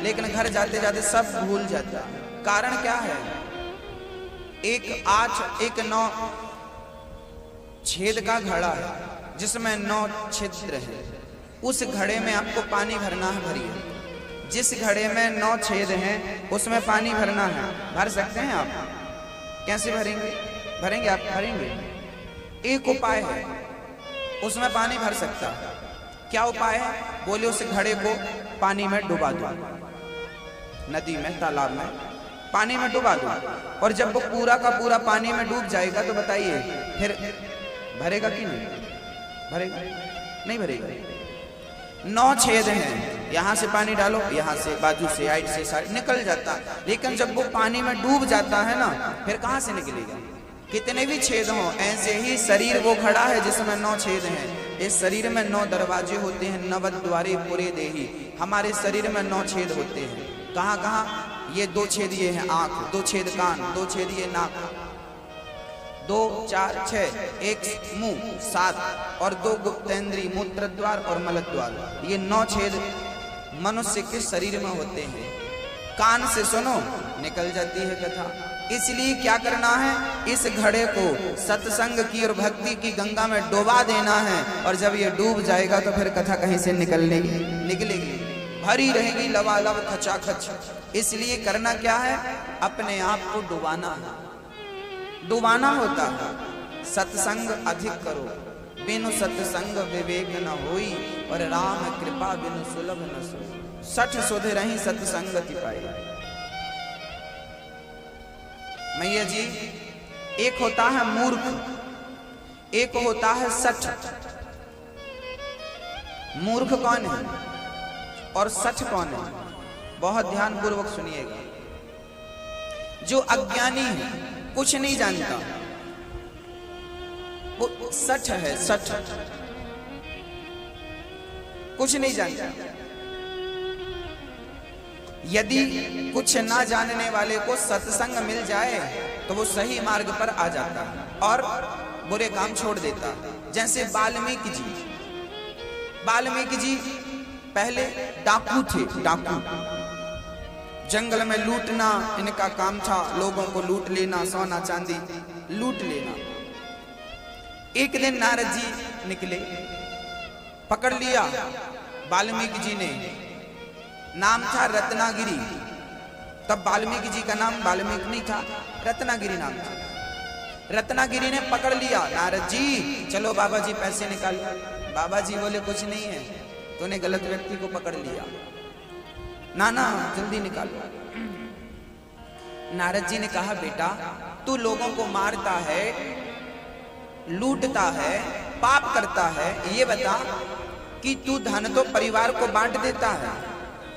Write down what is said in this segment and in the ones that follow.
लेकिन घर जाते जाते सब भूल जाता। कारण क्या है? एक 9 छेद का घड़ा है जिसमें 9 छिद्र है। उस घड़े में आपको पानी भरना है, भरिए। जिस घड़े में 9 छेद हैं उसमें पानी भरना है। भर सकते हैं आप? कैसे भरेंगे? भरेंगे आप? भरेंगे। एक उपाय है, उसमें पानी भर सकता है। क्या उपाय है? बोले उस घड़े को पानी में डुबा दो, नदी में, तालाब में पानी में डुबा दो। और जब वो पूरा का पूरा पानी में डूब जाएगा तो बताइए फिर भरेगा कि नहीं भरेगा? नहीं भरेगा। 9 छेद हैं, यहाँ से पानी डालो, यहाँ से, बाजू से, साइड से, साइड निकल जाता। लेकिन जब वो पानी में डूब जाता है ना, फिर कहाँ से निकलेगा? कितने भी छेद हों। ऐसे ही शरीर वो खड़ा है जिसमें 9 छेद हैं। इस शरीर में 9 दरवाजे होते हैं। 9 द्वारे पूरे देही। हमारे शरीर में 9 छेद होते हैं। कहाँ कहाँ? ये 2 छेद ये हैं आंख, 2 छेद कान, 2 छेद ये नाक, 2 4 6, 1 मुंह 7 और 2 गुप्तेंद्री, मूत्र द्वार और मल द्वार। ये 9 छेद मनुष्य के शरीर में होते हैं। कान से सुनो, निकल जाती है कथा। इसलिए क्या करना है? इस घड़े को सत्संग की और भक्ति की गंगा में डुबा देना है। और जब ये डूब जाएगा तो फिर कथा कहीं से निकलेगी, भरी रहेगी लबालब खचाखच। इसलिए करना क्या है? अपने आप को डुबाना है, डुबाना होता है। सत्संग अधिक करो, बिनु सत्संग विवेक न होई, और राम कृपा बिनु सुलभ न सोई। 60 सुध रही सत्संगति पाई। मैया जी, एक होता है मूर्ख, एक होता है सठ। मूर्ख कौन है और सठ कौन है? बहुत ध्यान पूर्वक सुनिएगा। जो अज्ञानी है, कुछ नहीं जानता, वो सठ है। सठ कुछ नहीं जानता। यदि कुछ ना जानने वाले को सत्संग मिल जाए तो वो सही मार्ग पर आ जाता है और बुरे काम छोड़ देता। जैसे वाल्मीकि जी पहले डाकू थे। डाकू, जंगल में लूटना इनका काम था। लोगों को लूट लेना, सोना चांदी लूट लेना। एक दिन नारद जी निकले, पकड़ लिया वाल्मीकि जी ने। नाम था रत्नागिरी। तब वाल्मीकि जी का नाम वाल्मीकि नहीं था, रत्नागिरी नाम था। रत्नागिरी ने पकड़ लिया, नारद जी चलो बाबा जी पैसे निकालो। बाबा जी बोले कुछ नहीं है, तूने गलत व्यक्ति को पकड़ लिया, ना जल्दी निकालो। नारद जी ने कहा बेटा तू लोगों को मारता है, लूटता है, पाप करता है, ये बता कि तू धन तो परिवार को बांट देता है,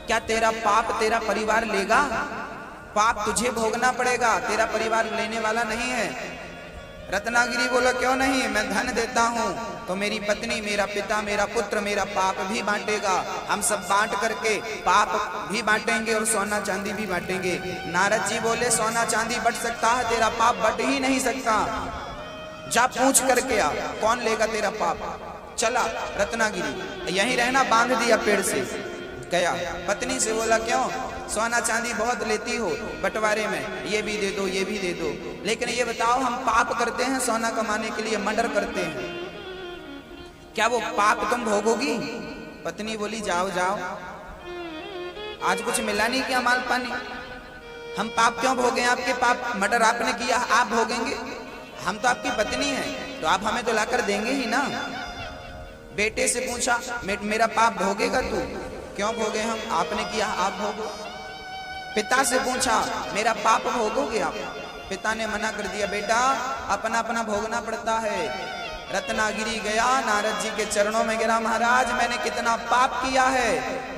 क्या तेरा पाप तेरा परिवार लेगा? पाप तुझे भोगना पड़ेगा, तेरा परिवार लेने वाला नहीं है। रत्नागिरी बोला क्यों नहीं, मैं धन देता हूं तो मेरी पत्नी, मेरा पिता, मेरा पुत्र मेरा पाप भी बांटेगा। हम सब बांट करके पाप भी बांटेंगे और सोना चांदी भी बांटेंगे। नारद जी बोले सोना चांदी बट सकता है, तेरा पाप बट ही नहीं सकता। जा पूछ करके आ कौन लेगा तेरा पाप। चला रत्नागिरी, यहीं रहना, बांध दिया पेड़ से। गया, पत्नी से बोला क्यों, सोना चांदी बहुत लेती हो बंटवारे में, ये भी दे दो ये भी दे दो, लेकिन ये बताओ हम पाप करते हैं सोना कमाने के लिए, मर्डर करते हैं, क्या वो पाप तुम भोगोगी? पत्नी बोली जाओ जाओ, आज कुछ मिला नहीं क्या माल पानी, हम पाप क्यों भोगे? आपके पाप, मर्डर आपने किया आप भोगेंगे? हम तो आपकी पत्नी हैं तो आप हमें तो लाकर देंगे ही ना। बेटे से पूछा मेरा पाप भोगेगा तू? क्यों भोगे हम, आपने किया आप भोगो। पिता से पूछा मेरा पाप भोगोगे आप? पिता ने मना कर दिया, बेटा अपना अपना भोगना पड़ता है। रत्नागिरी गया, नारद जी के चरणों में गिरा, महाराज मैंने कितना पाप किया है,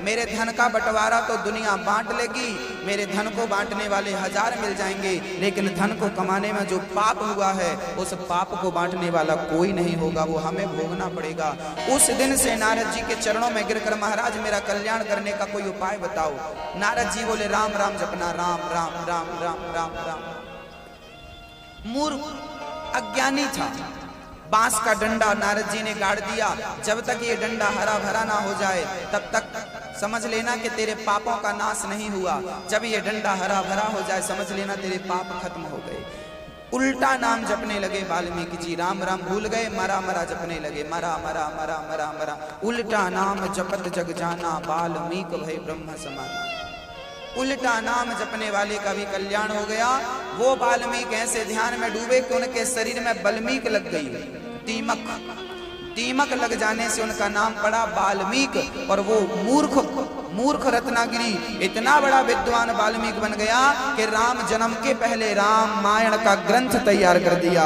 मेरे धन का बंटवारा तो दुनिया बांट लेगी, मेरे धन को बांटने वाले 1000 मिल जाएंगे, लेकिन धन को कमाने में जो पाप हुआ है उस पाप को बांटने वाला कोई नहीं होगा, वो हमें भोगना पड़ेगा। उस दिन से नारद जी के चरणों में गिरकर महाराज मेरा कल्याण करने का कोई उपाय बताओ। नारद जी बोले राम राम जपना, राम राम राम राम राम राम। मूर्ख अज्ञानी था, बांस का डंडा नारद जी ने गाड़ दिया, जब तक ये डंडा हरा भरा ना हो जाए तब तक समझ लेना कि तेरे पापों का नाश नहीं हुआ। जब ये डंडा हरा भरा हो जाए समझ लेना तेरे पाप खत्म हो गए। उल्टा नाम जपने लगे वाल्मीकि जी, राम राम भूल गए, मरा मरा जपने लगे, मरा मरा मरा मरा मरा। उल्टा नाम जपत जग जाना, वाल्मीकि भय ब्रह्म समाना। उल्टा नाम जपने वाले का भी कल्याण हो गया। वो वाल्मीकि ऐसे ध्यान में डूबे कि उनके शरीर में बल्मीक लग गई, दीमक लग जाने से उनका नाम पड़ा वाल्मीकि। और वो मूर्ख रत्नागिरी इतना बड़ा विद्वान वाल्मीकि बन गया कि राम जन्म के पहले रामायण का ग्रंथ तैयार कर दिया।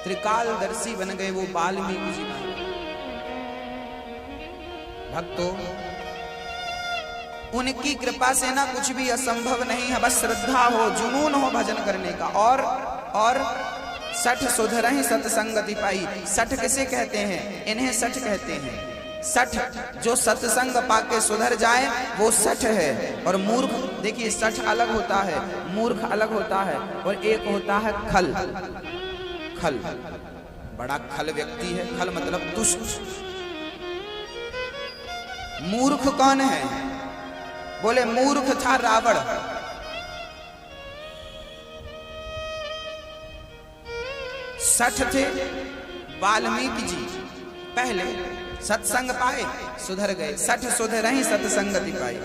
त्रिकालदर्शी बन गए वो वाल्मीकि जी। भक्तों, उनकी कृपा से ना कुछ भी असंभव नहीं है, बस श्रद्धा हो, जुनून हो भजन करने का। और सठ सुधरहि सत्संगति पाई। सठ किसे कहते हैं? इन्हें सठ कहते हैं। सठ, जो सत्संग पाके सुधर जाए वो सठ है। और मूर्ख, देखिए सठ अलग होता है, मूर्ख अलग होता है, और एक होता है खल। खल बड़ा खल व्यक्ति है, खल मतलब दुष्ट। मूर्ख कौन है? बोले मूर्ख था रावण। सठ थे वाल्मीकि जी, पहले सत्संग पाए सुधर गए। सठ सुधरहि सत्संगति पाई।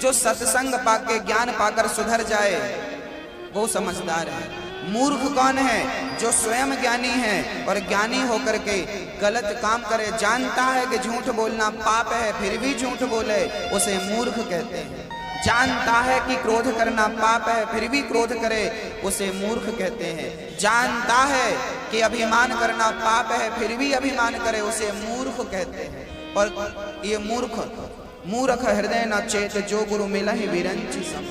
जो सत्संग पाके ज्ञान पाकर सुधर जाए वो समझदार है। मूर्ख कौन है? जो स्वयं ज्ञानी है और ज्ञानी होकर के गलत काम करे, जानता है कि झूठ बोलना पाप है फिर भी झूठ बोले, उसे मूर्ख कहते हैं। जानता है कि क्रोध करना पाप है फिर भी क्रोध करे, उसे मूर्ख कहते हैं। जानता है कि अभिमान करना पाप है फिर भी अभिमान करे, उसे मूर्ख कहते हैं। और ये मूर्ख हृदय न चेत, जो गुरु मिलहि विरंचि सम।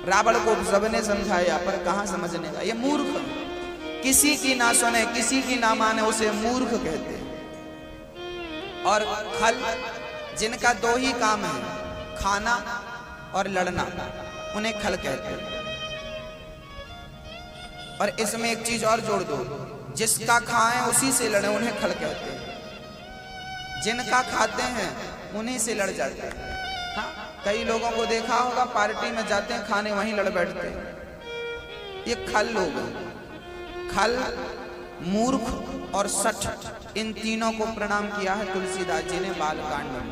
रावण को सबने समझाया पर कहाँ समझने का, ये मूर्ख। किसी की ना सुने, किसी की ना माने, उसे मूर्ख कहते हैं। और खल, जिनका दो ही काम है, खाना और लड़ना, उन्हें खल कहते हैं। और इसमें एक चीज और जोड़ दो, जिसका खाएं उसी से लड़े, उन्हें खल कहते हैं। जिनका खाते हैं उन्हीं से लड़ जाते हैं। हाँ, कई लोगों को देखा होगा पार्टी में जाते हैं, खाने वहीं लड़ बैठते हैं। ये खल लोग हैं। खल, मूर्ख और सठ, इन तीनों को प्रणाम किया है तुलसीदास जी ने बालकांड में।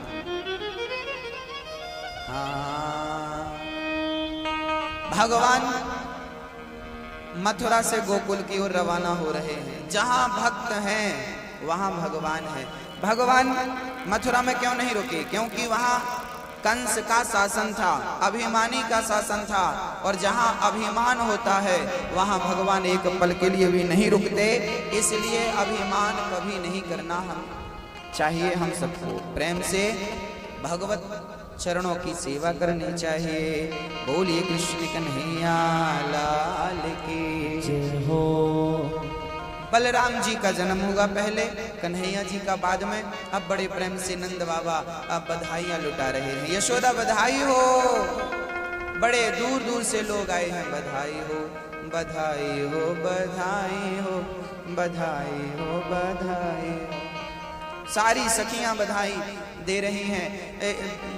भगवान मथुरा से गोकुल की ओर रवाना हो रहे हैं। जहां भक्त हैं वहां भगवान है। भगवान मथुरा में क्यों नहीं रुके? क्योंकि वहां कंस का शासन था, अभिमानी का शासन था। और जहां अभिमान होता है वहां भगवान एक पल के लिए भी नहीं रुकते। इसलिए अभिमान कभी नहीं करना हम चाहिए। हम सबको प्रेम से भगवत चरणों की सेवा करनी चाहिए। बोलिए कृष्ण कन्हैया लाल की जय हो। बलराम जी का जन्म होगा पहले, कन्हैया जी का बाद में। अब बड़े प्रेम से नंद बाबा अब बधाइयां लुटा रहे हैं। यशोदा बधाई हो। बड़े दूर दूर से लोग आए हैं, बधाई हो बधाई हो बधाई हो बधाई हो बधाई हो। सारी सखियां बधाई दे रही हैं।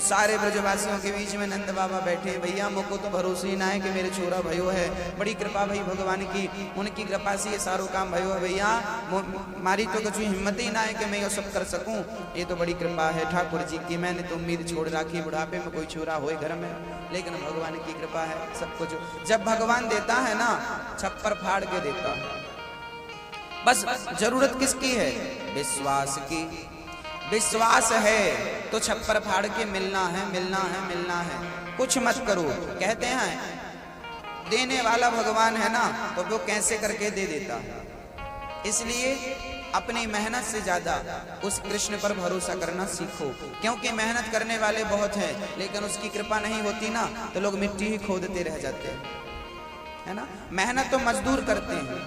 सारे ब्रजवासियों के बीच में नंद बाबा बैठे। भैया मुझको तो भरोसे ही ना है कि मेरे छोरा भयो है। बड़ी कृपा भाई भगवान की, उनकी कृपा से ये सारो काम भयो है। भैया मारी तो कुछ हिम्मत ही ना है कि मैं ये सब कर सकूं। ये तो बड़ी कृपा है ठाकुर जी की। मैंने तो उम्मीद छोड़ रखी बुढ़ापे में कोई छोरा होए घर में, लेकिन भगवान की कृपा है सब कुछ। जब भगवान देता है ना, छप्पर फाड़ के देता है। बस जरूरत किसकी है? विश्वास की। विश्वास है तो छप्पर फाड़ के मिलना है मिलना है मिलना है। कुछ मत करो। कहते हैं देने वाला भगवान है ना, तो वो कैसे करके दे देता है। इसलिए अपनी मेहनत से ज्यादा उस कृष्ण पर भरोसा करना सीखो। क्योंकि मेहनत करने वाले बहुत हैं, लेकिन उसकी कृपा नहीं होती ना तो लोग मिट्टी ही खोदते रह जाते हैं, है ना। मेहनत तो मजदूर करते हैं,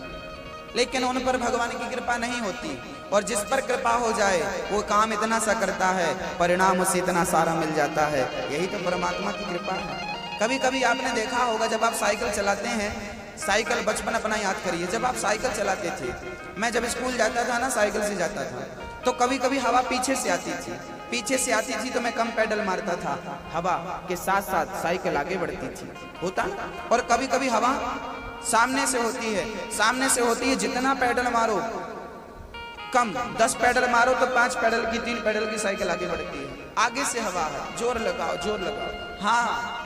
लेकिन उन पर भगवान की कृपा नहीं होती। और जिस पर कृपा हो जाए वो काम इतना सा करता है, परिणाम उसे इतना सारा मिल जाता है। यही तो परमात्मा की कृपा है। कभी कभी आपने देखा होगा, जब आप साइकिल चलाते हैं, साइकिल बचपन अपना याद करिए। जब आप साइकिल चलाते थे, मैं जब स्कूल जाता था ना साइकिल से जाता था, तो कभी कभी हवा पीछे से आती थी, पीछे से आती थी तो मैं कम पैडल मारता था, हवा के साथ साथ साइकिल आगे बढ़ती थी, होता। और कभी कभी हवा सामने से होती है, सामने से होती है, जितना पैडल मारो कम, 10 पैडल मारो तो 5 पैडल की 3 पैडल की साइकिल आगे बढ़ती है। आगे से हवा है, जोर लगाओ जोर लगाओ। हाँ,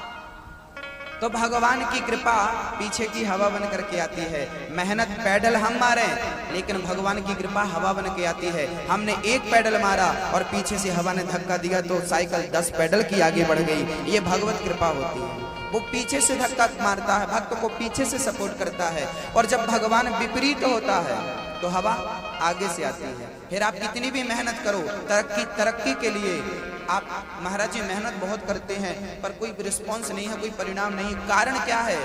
तो भगवान की कृपा पीछे की हवा बन करके आती है। मेहनत पैडल हम मारे, लेकिन भगवान की कृपा हवा बन के आती है। हमने 1 पैडल मारा और पीछे से हवा ने धक्का दिया तो साइकिल 10 पैडल की आगे बढ़ गई। ये भगवत कृपा होती है। वो पीछे से धक्का मारता है, भक्त को पीछे से सपोर्ट करता है, और जब भगवान विपरीत होता है तो हवा आगे से आती है। फिर आप कितनी भी मेहनत करो, तरक्की के लिए आप महाराज जी मेहनत बहुत करते हैं पर कोई रिस्पॉन्स नहीं है, कोई परिणाम नहीं। कारण क्या है?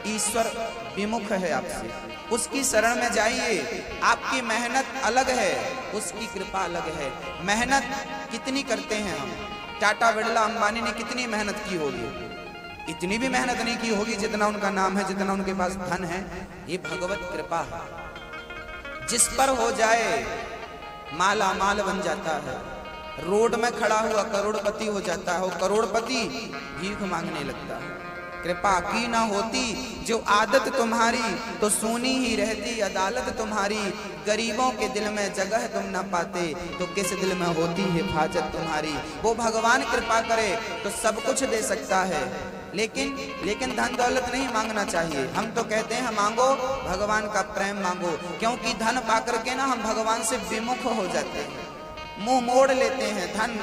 ईश्वर विमुख है आपसे, उसकी शरण में जाइए। आपकी मेहनत अलग है, उसकी कृपा अलग है। मेहनत कितनी करते हैं हम? टाटा बिरला अंबानी ने कितनी मेहनत की होगी? इतनी भी मेहनत नहीं की होगी जितना उनका नाम है, जितना उनके पास धन है। ये भगवत कृपा है। जिस पर हो जाए माला माल बन जाता है, रोड में खड़ा हुआ करोड़पति हो जाता है, और करोड़पति भीख मांगने लगता है। कृपा की ना होती जो आदत तुम्हारी, तो सुनी ही रहती अदालत तुम्हारी। गरीबों के दिल में जगह तुम ना पाते, तो किस दिल में होती हिफाजत तुम्हारी। वो भगवान कृपा करे तो सब कुछ दे सकता है, लेकिन धन दौलत नहीं मांगना चाहिए। हम तो कहते हैं मांगो भगवान का प्रेम मांगो, क्योंकि धन पाकर के ना हम भगवान से विमुख हो जाते हैं, मुंह मोड़ लेते हैं, धन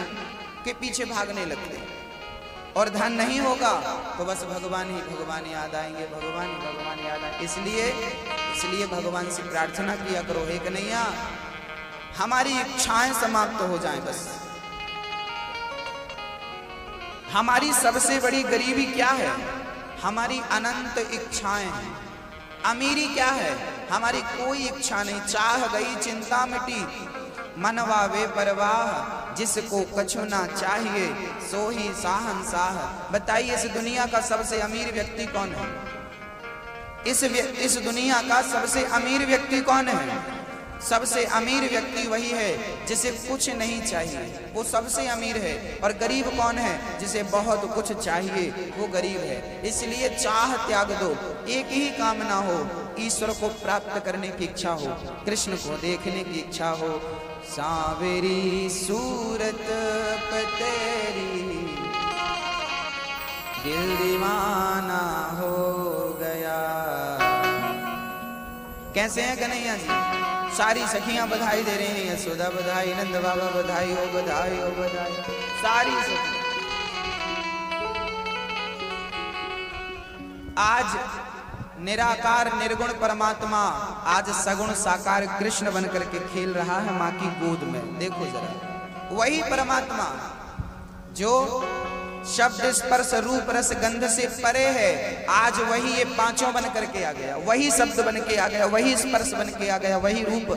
के पीछे भागने लगते हैं। और धन नहीं होगा तो बस भगवान ही याद आएंगे, भगवान ही याद आएंगे। इसलिए भगवान से प्रार्थना किया करो, हे कन्हैया हमारी इच्छाएं समाप्त हो जाएं। बस हमारी सबसे बड़ी गरीबी क्या है? हमारी अनंत इच्छाएं हैं। अमीरी क्या है? हमारी कोई इच्छा नहीं, चाह गई चिंता मिटी, मनवा वे परवाह, जिसको कछु ना चाहिए सो ही साहंसाह। बताइए इस दुनिया का सबसे अमीर व्यक्ति कौन है? इस दुनिया का सबसे अमीर व्यक्ति कौन है? सबसे अमीर व्यक्ति वही है जिसे कुछ नहीं चाहिए, वो सबसे अमीर है। और गरीब कौन है? जिसे बहुत कुछ चाहिए, वो गरीब है। इसलिए चाह त्याग दो, एक ही कामना हो, ईश्वर को प्राप्त करने की इच्छा हो, कृष्ण को देखने की इच्छा हो। सांवरी सूरत पे तेरी दिल दीवाना हो गया। कैसे हैं कन्हैया जी? सारी सखियां बधाई दे रही हैं, यशोदा बधाई, नंद बाबा बधाई हो, बधाई हो, बधाई। सारी सखियां आज निराकार निर्गुण परमात्मा आज सगुण साकार कृष्ण बन करके खेल रहा है माँ की गोद में। देखो जरा, वही परमात्मा जो शब्द स्पर्श रूप रस गंध से परे है, आज वही ये पांचों बन करके आ गया, वही शब्द बन के आ गया, वही स्पर्श बन के आ गया, वही रूप,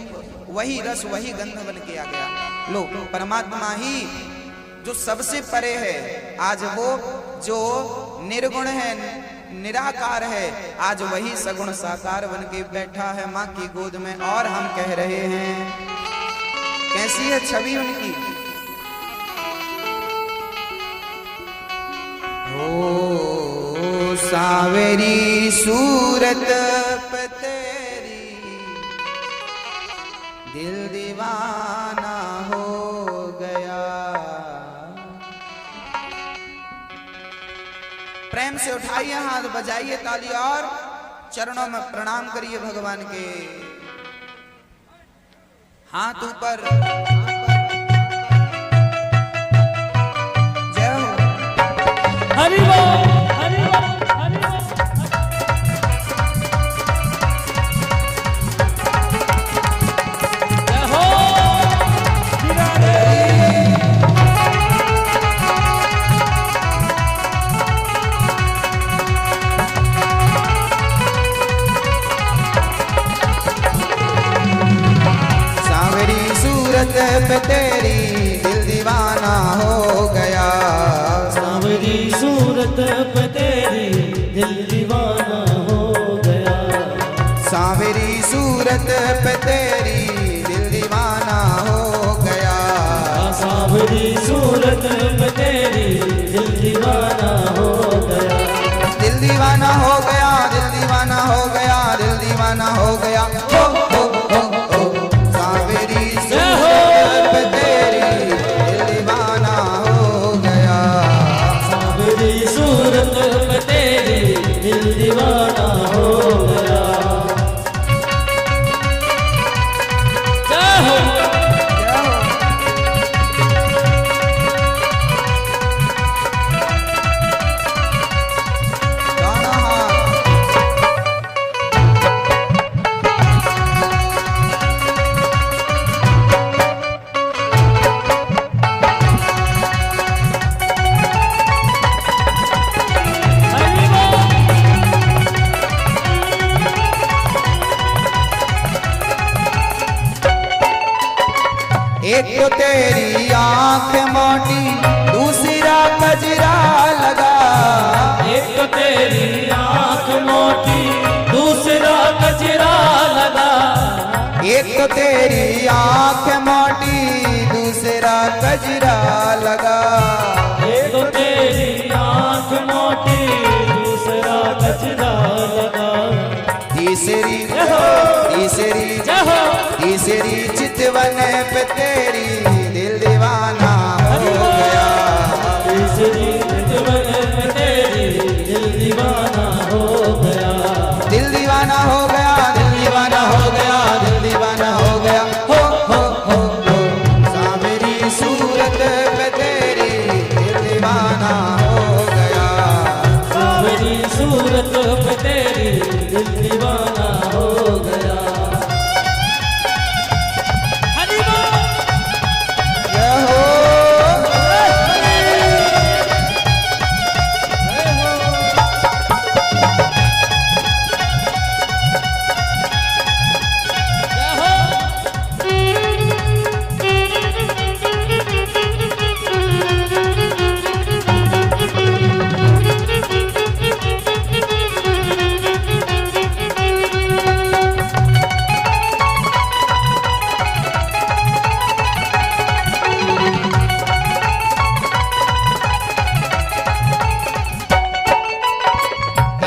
वही रस, वही गंध बन के आ गया। लो, परमात्मा ही जो सबसे परे है, आज वो जो निर्गुण है, निराकार है, आज वही सगुण साकार बन के बैठा है माँ की गोद में। और हम कह रहे हैं, कैसी है छवि उनकी? ओ सांवरी सूरत पे तेरी दिल दीवाना हो गया। प्रेम से उठाइए हाथ, बजाइए ताली और चरणों में प्रणाम करिए भगवान के। हाथ ऊपर, जय हो। हरि बोल, हरि बोल, हरि बोल। जय हो पे तेरी दिल दीवाना हो गया। सांवरी सूरत पे तेरी दिल दीवाना हो गया। सांवरी सूरत पे तेरी दिल दीवाना हो गया। एक तो तेरी आंख मोटी दूसरा कजरा लगा, एक तो तेरी आंख मोटी दूसरा कचरा लगा, तीसरी चितवन पे तेरी दिल दीवाना हो गया, तीसरी चितवन पे तेरी दिल दीवाना हो गया, दिल दीवाना हो गया, दिल दीवाना हो गया, दिल दीवाना हो गया, हो सावरी सूरत पे तेरी दिल दीवाना हो गया, सावरी सूरत पे तेरी दिल दीवाना हो गया।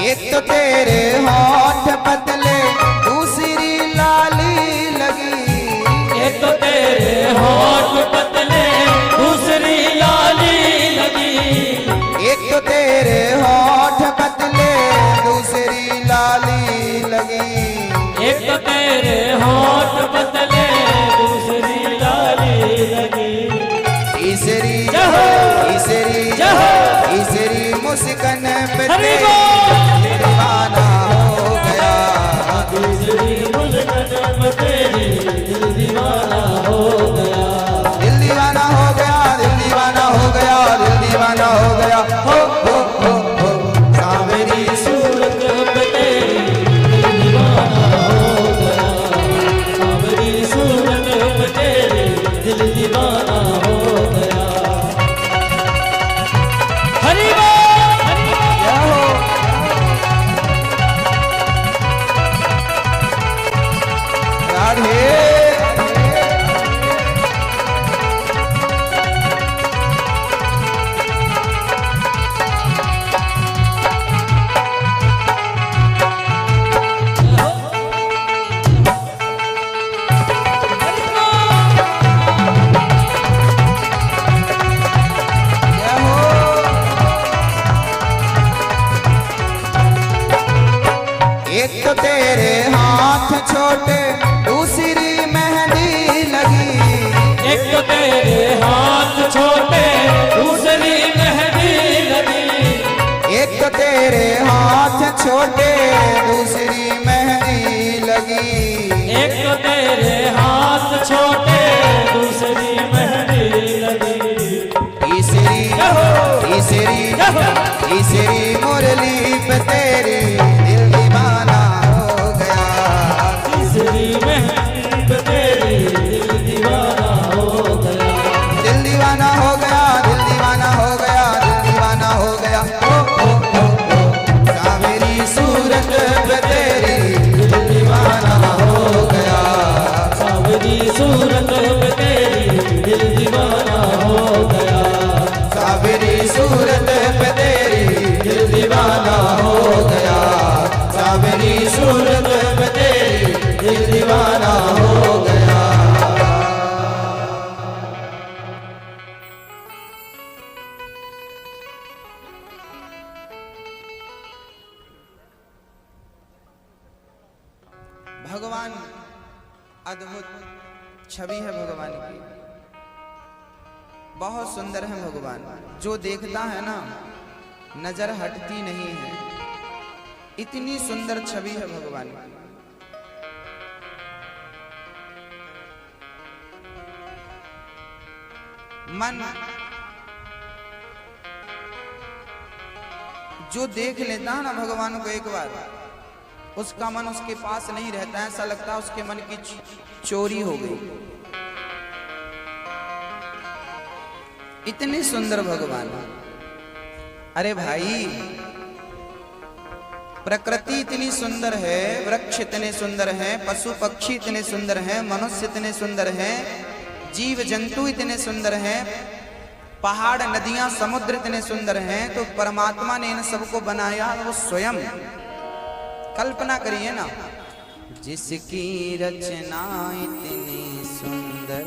एक तो तेरे होठ पतले दूसरी लाली लगी, एक तो तेरे होठ पतले दूसरी लाली लगी, एक तो तेरे होठ पतले दूसरी लाली लगी, एक तो तेरे होठ पतले दूसरी लाली लगी, तीसरी मुस्कान पे तेरी दीवाना हो गया, तीसरी मुस्कान पे तेरी दिल दीवाना हो गया, दिल दीवाना हो गया, दिल दीवाना हो गया, दिल दीवाना हो गया, हो सावरी सूरत पे तेरी दिल दीवाना हो गया, सावरी सूरत पे तेरी दिल दीवाना हो गया। हरि एक तो तेरे हाथ छोटे दूसरी मेहंदी लगी, एक तो तेरे हाथ छोटे दूसरी मेहंदी लगी, एक तो तेरे हाथ छोटे दूसरी मेहंदी लगी, एक तो तेरे हाथ छोटे दूसरी मेहंदी लगी, तीसरी मुरली पे तेरी दिल दीवाना हो गया, तीसरी मेहंदी पे तेरी दिल दीवाना हो गया, दिल दीवाना हो गया, दिल दीवाना हो गया, दिल दीवाना हो गया, हो सावरी सूरत पे तेरी दिल दीवाना हो गया, सावरी सूरत पे तेरी दिल दीवाना हो गया, सावरी सूरत पे तेरी दिल दीवाना हो गया, सावरी सूरत पे तेरी दिल दीवाना हो गया। भगवान अद्भुत छवि है भगवान की, बहुत सुंदर है भगवान, जो देखता है ना नजर हटती नहीं है, इतनी सुंदर छवि है भगवान की। मन जो देख लेता है ना भगवान को एक बार, उसका मन उसके पास नहीं रहता है, ऐसा लगता है उसके मन की चोरी हो गई। इतने सुंदर भगवान। अरे भाई प्रकृति इतनी सुंदर है, वृक्ष इतने सुंदर हैं, पशु पक्षी इतने सुंदर हैं, मनुष्य इतने सुंदर हैं, जीव जंतु इतने सुंदर हैं, पहाड़ नदियां समुद्र इतने सुंदर हैं, तो परमात्मा ने इन सबको बनाया वो स्वयं। कल्पना करिए ना, जिसकी रचना इतनी सुंदर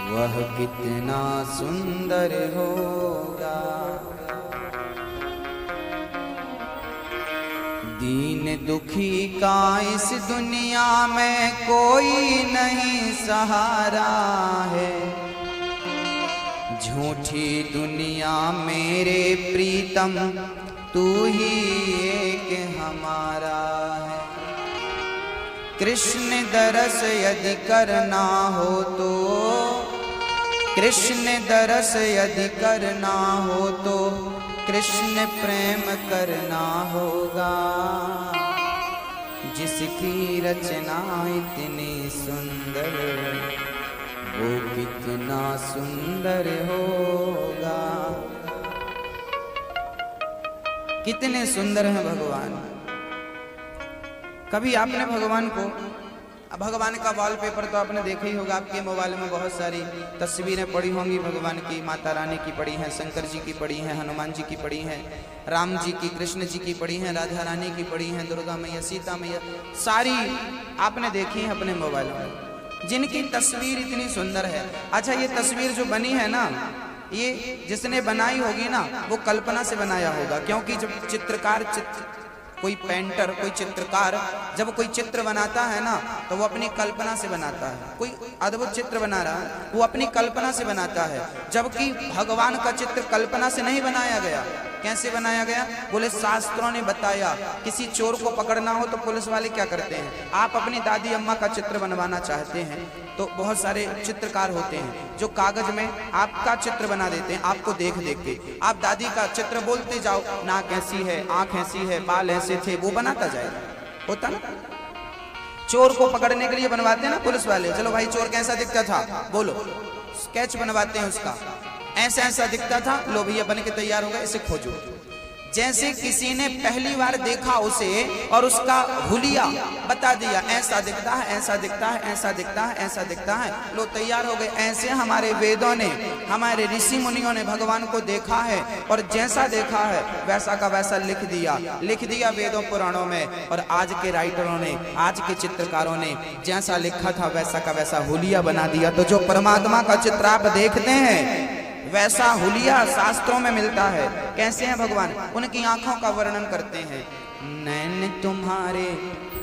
वह कितना सुंदर होगा। दीन दुखी का इस दुनिया में कोई नहीं सहारा है, झूठी दुनिया मेरे प्रीतम तू ही एक हमारा है। कृष्ण दरस यदि करना हो तो, कृष्ण दरस यदि करना हो तो कृष्ण प्रेम करना होगा। जिसकी रचना इतनी सुंदर वो कितना सुंदर होगा। कितने सुंदर हैं भगवान। कभी आपने भगवान को, भगवान का वॉलपेपर तो आपने देखा ही होगा, आपके मोबाइल में बहुत सारी तस्वीरें पड़ी होंगी भगवान की। माता रानी की पड़ी हैं, शंकर जी की पड़ी हैं, हनुमान जी की पड़ी हैं, राम जी की, कृष्ण जी की पड़ी हैं, राधा रानी की पड़ी हैं, दुर्गा मैया, सीता मैया, सारी आपने देखी हैं अपने मोबाइल में, जिनकी तस्वीर इतनी सुंदर है। अच्छा, ये तस्वीर जो बनी है ना, ये जिसने बनाई होगी ना वो कल्पना से बनाया होगा, क्योंकि जब चित्रकार कोई पेंटर, कोई चित्रकार जब कोई चित्र बनाता है ना तो वो अपनी कल्पना से बनाता है। कोई अद्भुत चित्र बना रहा है वो अपनी कल्पना से बनाता है, जबकि भगवान का चित्र कल्पना से नहीं बनाया गया। कैसे बनाया गया? बोले शास्त्रों ने बताया, किसी चोर को पकड़ना हो तो पुलिस वाले क्या करते हैं, आप अपनी दादी अम्मा का चित्र बनवाना चाहते हैं तो बहुत सारे चित्रकार होते हैं जो कागज में आपका चित्र बना देते हैं, आपको देख देख के। आप दादी का चित्र बोलते जाओ, नाक ऐसी है, आंख ऐसी है, बाल ऐसे थे, वो बनाता जाएगा। होता ना, चोर को पकड़ने के लिए बनवाते हैं ना पुलिस वाले, चलो भाई चोर कैसा दिखता था बोलो, स्केच बनवाते हैं उसका, ऐसा ऐसा दिखता था, लो भैया बन के तैयार हो गया, इसे खोजो। जैसे किसी ने पहली बार देखा उसे और उसका हुलिया बता दिया, ऐसा दिखता है, ऐसा दिखता है, ऐसा दिखता है, ऐसा दिखता है, लो तैयार हो गए। ऐसे हमारे वेदों ने, हमारे ऋषि मुनियों ने भगवान को देखा है और जैसा देखा है वैसा का वैसा लिख दिया वेदों पुराणों में। और आज के राइटरों ने, आज के चित्रकारों ने जैसा लिखा था वैसा का वैसा हुलिया बना दिया। तो जो परमात्मा का चित्र आप देखते हैं वैसा हुलिया शास्त्रों में मिलता है। कैसे हैं भगवान? उनकी आंखों का वर्णन करते हैं, नैन तुम्हारे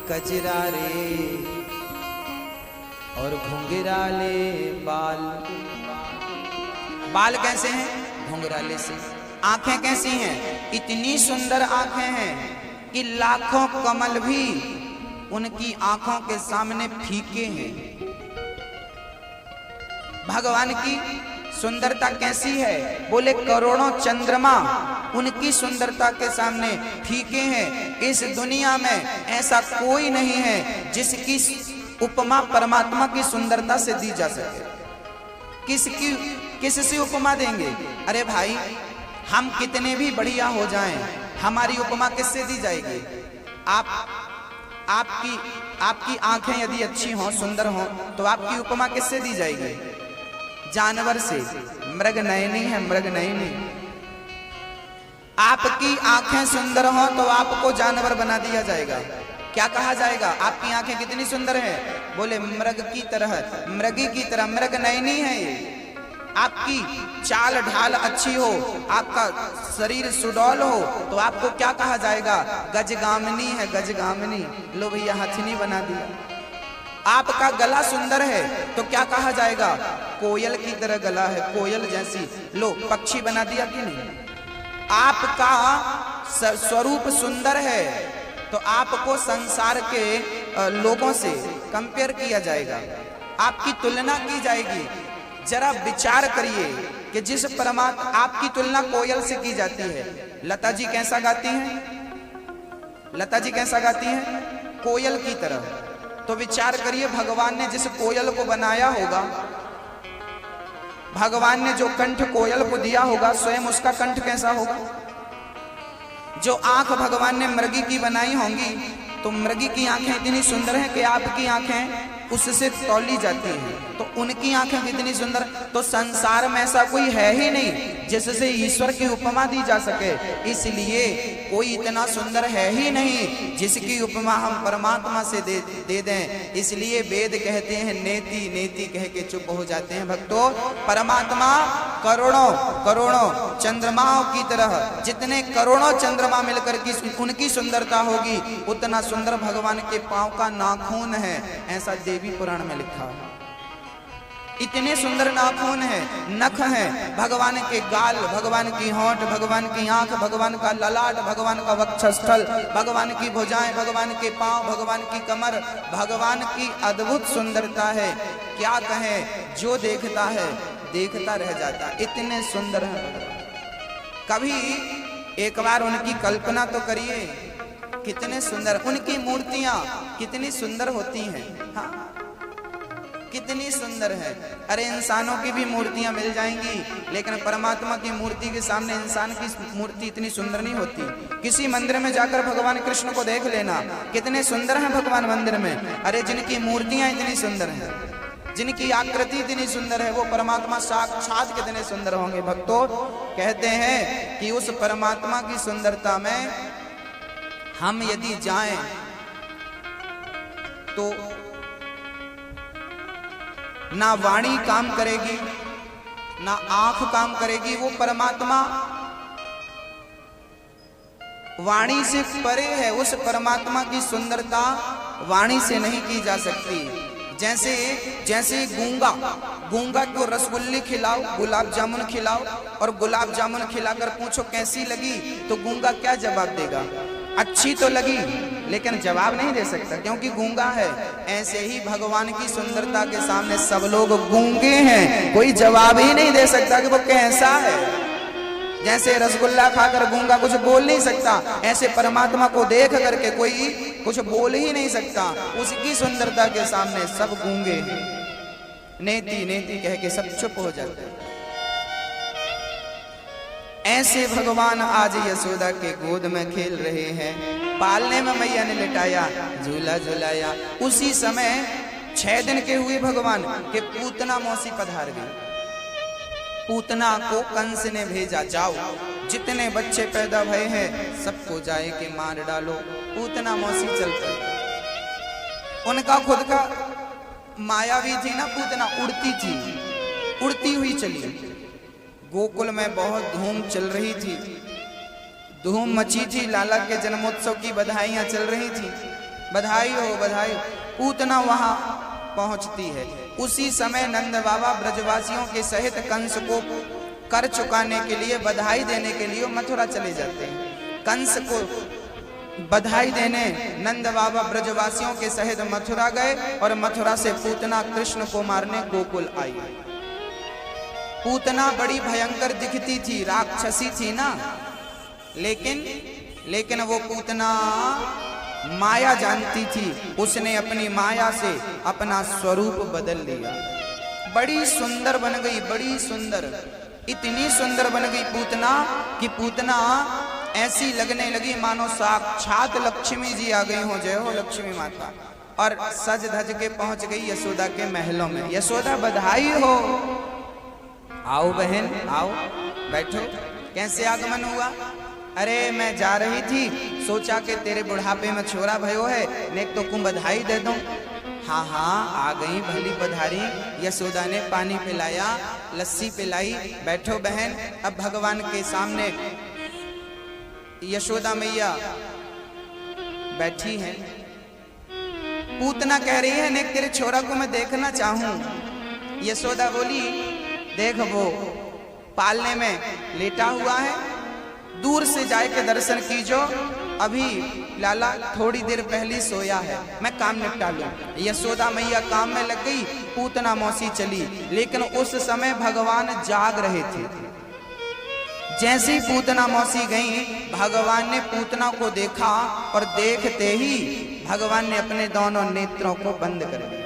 कजरारे और घुंघराले बाल। बाल कैसे हैं? घुंघराले से। आंखें कैसी हैं? इतनी सुंदर आंखें हैं कि लाखों कमल भी उनकी आंखों के सामने फीके हैं। भगवान की सुंदरता कैसी है? बोले करोड़ों चंद्रमा उनकी सुंदरता के सामने फीके हैं। इस दुनिया में ऐसा कोई नहीं है जिसकी उपमा परमात्मा की सुंदरता से दी जा सके। किससे उपमा देंगे? अरे भाई, हम कितने भी बढ़िया हो जाएं, हमारी उपमा किससे दी जाएगी? आपकी आंखें यदि अच्छी हों, सुंदर हों, तो आपकी उपमा किससे दी जाएगी? जानवर से। मृग नयनी है, मृग नयनी। आपकी आंखें सुंदर हो तो आपको जानवर बना दिया जाएगा। क्या कहा जाएगा? आपकी आंखें कितनी सुंदर हैं? बोले मृग की तरह, मृगी की तरह, मृग नयनी है ये। आपकी चाल ढाल अच्छी हो, आपका शरीर सुडौल हो तो आपको क्या कहा जाएगा? गजगामिनी है, गजगामिनी। लो भैया हथनी बना दिया। आपका गला सुंदर है तो क्या कहा जाएगा? कोयल की तरह गला है, कोयल जैसी। लो पक्षी बना दिया कि नहीं? आपका स्वरूप सुंदर है तो आपको संसार के लोगों से कंपेयर किया जाएगा, आपकी तुलना की जाएगी। जरा विचार करिए कि जिस परमात्मा, आपकी तुलना कोयल से की जाती है। लता जी कैसा गाती हैं? लता जी कैसा गाती हैं? कोयल की तरह। तो विचार करिए, भगवान ने जिस कोयल को बनाया होगा, भगवान ने जो कंठ कोयल को दिया होगा, स्वयं उसका कंठ कैसा होगा? जो आंख भगवान ने मृगी की बनाई होंगी, तो मृगी की आंखें इतनी सुंदर हैं कि आपकी आंखें उससे तौली जाती हैं, तो उनकी आंखें कितनी सुंदर। तो संसार में ऐसा कोई है ही नहीं जिससे ईश्वर की उपमा दी जा सके, इसलिए कोई इतना सुंदर है ही नहीं जिसकी उपमा हम परमात्मा से दे दें। इसलिए वेद कहते हैं नेति नेति कह के चुप हो जाते हैं भक्तों। परमात्मा करोड़ों करोड़ों चंद्रमाओं की तरह, जितने करोड़ों चंद्रमा मिलकर की उनकी सुंदरता होगी, उतना सुंदर भगवान के पांव का नाखून है, ऐसा देवी पुराण में लिखा है। इतने सुंदर नाखून है, नख है, भगवान के गाल, भगवान की होंठ, भगवान की आंख, भगवान का ललाट, भगवान का वक्षस्थल, भगवान की भुजाएं, भगवान के पांव, भगवान की कमर, भगवान की अद्भुत सुंदरता है। क्या कहें, जो देखता है देखता रह जाता, इतने सुंदर है भगवान। कभी एक बार उनकी कल्पना तो करिए, कितने सुंदर उनकी मूर्तियां कितनी सुंदर होती हैं। हाँ, कितनी सुंदर है। अरे इंसानों की भी मूर्तियां मिल जाएंगी, लेकिन परमात्मा की मूर्ति के सामने इंसान की मूर्ति इतनी सुंदर नहीं होती। किसी मंदिर में जाकर भगवान कृष्ण को देख लेना, कितने सुंदर हैं भगवान मंदिर में। अरे जिनकी मूर्तियां इतनी सुंदर हैं, जिनकी आकृति इतनी सुंदर है, वो परमात्मा साक्षात कितने सुंदर होंगे भक्तों। कहते हैं कि उस परमात्मा की सुंदरता में हम यदि जाएं तो ना वाणी काम करेगी, ना आंख काम करेगी। वो परमात्मा वाणी से परे है, उस परमात्मा की सुंदरता वाणी से नहीं की जा सकती। जैसे गूंगा को रसगुल्ले खिलाओ, गुलाब जामुन खिलाओ, और गुलाब जामुन खिलाकर पूछो कैसी लगी, तो गूंगा क्या जवाब देगा? अच्छी तो लगी, लेकिन जवाब नहीं दे सकता क्योंकि गूंगा है। ऐसे ही भगवान की सुंदरता के सामने सब लोग गूंगे हैं, कोई जवाब ही नहीं दे सकता कि वो कैसा है। जैसे रसगुल्ला खाकर गूंगा कुछ बोल नहीं सकता, ऐसे परमात्मा को देख करके कोई कुछ बोल ही नहीं सकता। उसकी सुंदरता के सामने सब गूंगे हैं, नेति नेति कह के सब चुप हो जाते हैं। ऐसे भगवान आज यशोदा के गोद में खेल रहे हैं। पालने में मैया ने लिटाया, झूला झुलाया। उसी समय 6 दिन के हुए भगवान के पूतना मौसी पधार गई। पूतना को कंस ने भेजा, जाओ जितने बच्चे पैदा भये हैं सबको जाए के मार डालो। पूतना मौसी चल पड़ी। उनका खुद का मायावी थी ना, पूतना उड़ती थी, उड़ती हुई चली। गोकुल में बहुत धूम चल रही थी, धूम मची थी, लाला के जन्मोत्सव की बधाइयां चल रही थी। बधाई हो बधाई। पूतना वहां पहुंचती है। उसी समय नंद बाबा ब्रजवासियों के सहित कंस को कर चुकाने के लिए, बधाई देने के लिए मथुरा चले जाते हैं। कंस को बधाई देने नंद बाबा ब्रजवासियों के सहित मथुरा गए, और मथुरा से पूतना कृष्ण को मारने गोकुल आई। पूतना बड़ी भयंकर दिखती थी, राक्षसी थी ना, लेकिन वो पूतना माया जानती थी। उसने अपनी माया से अपना स्वरूप बदल लिया। बड़ी सुंदर बन गई, बड़ी सुंदर, इतनी सुंदर बन गई पूतना कि पूतना ऐसी लगने लगी मानो साक्षात लक्ष्मी जी आ गई हो। जय हो लक्ष्मी माता। और सज धज के पहुंच गई यशोदा के महलों में। यशोदा बधाई हो। आओ बहन आओ, बैठो। कैसे आगमन हुआ? अरे मैं जा रही थी, सोचा कि तेरे बुढ़ापे में छोरा भयो है, नेक तो कुम बधाई दे दूं। हाँ हाँ आ गई, भली पधारी। यशोदा ने पानी पिलाया, लस्सी पिलाई। बैठो बहन। अब भगवान के सामने यशोदा मैया बैठी हैं। पूतना कह रही है, नेक तेरे छोरा को मैं देखना चाहूं। यशोदा बोली, देख वो पालने में लेटा हुआ है, दूर से जाए के दर्शन कीजो। अभी लाला थोड़ी देर पहले सोया है, मैं काम निपटा लूं। यशोदा मैया काम में लग गई, पूतना मौसी चली। लेकिन उस समय भगवान जाग रहे थे। जैसे ही पूतना मौसी गई, भगवान ने पूतना को देखा, और देखते ही भगवान ने अपने दोनों नेत्रों को बंद कर दिया।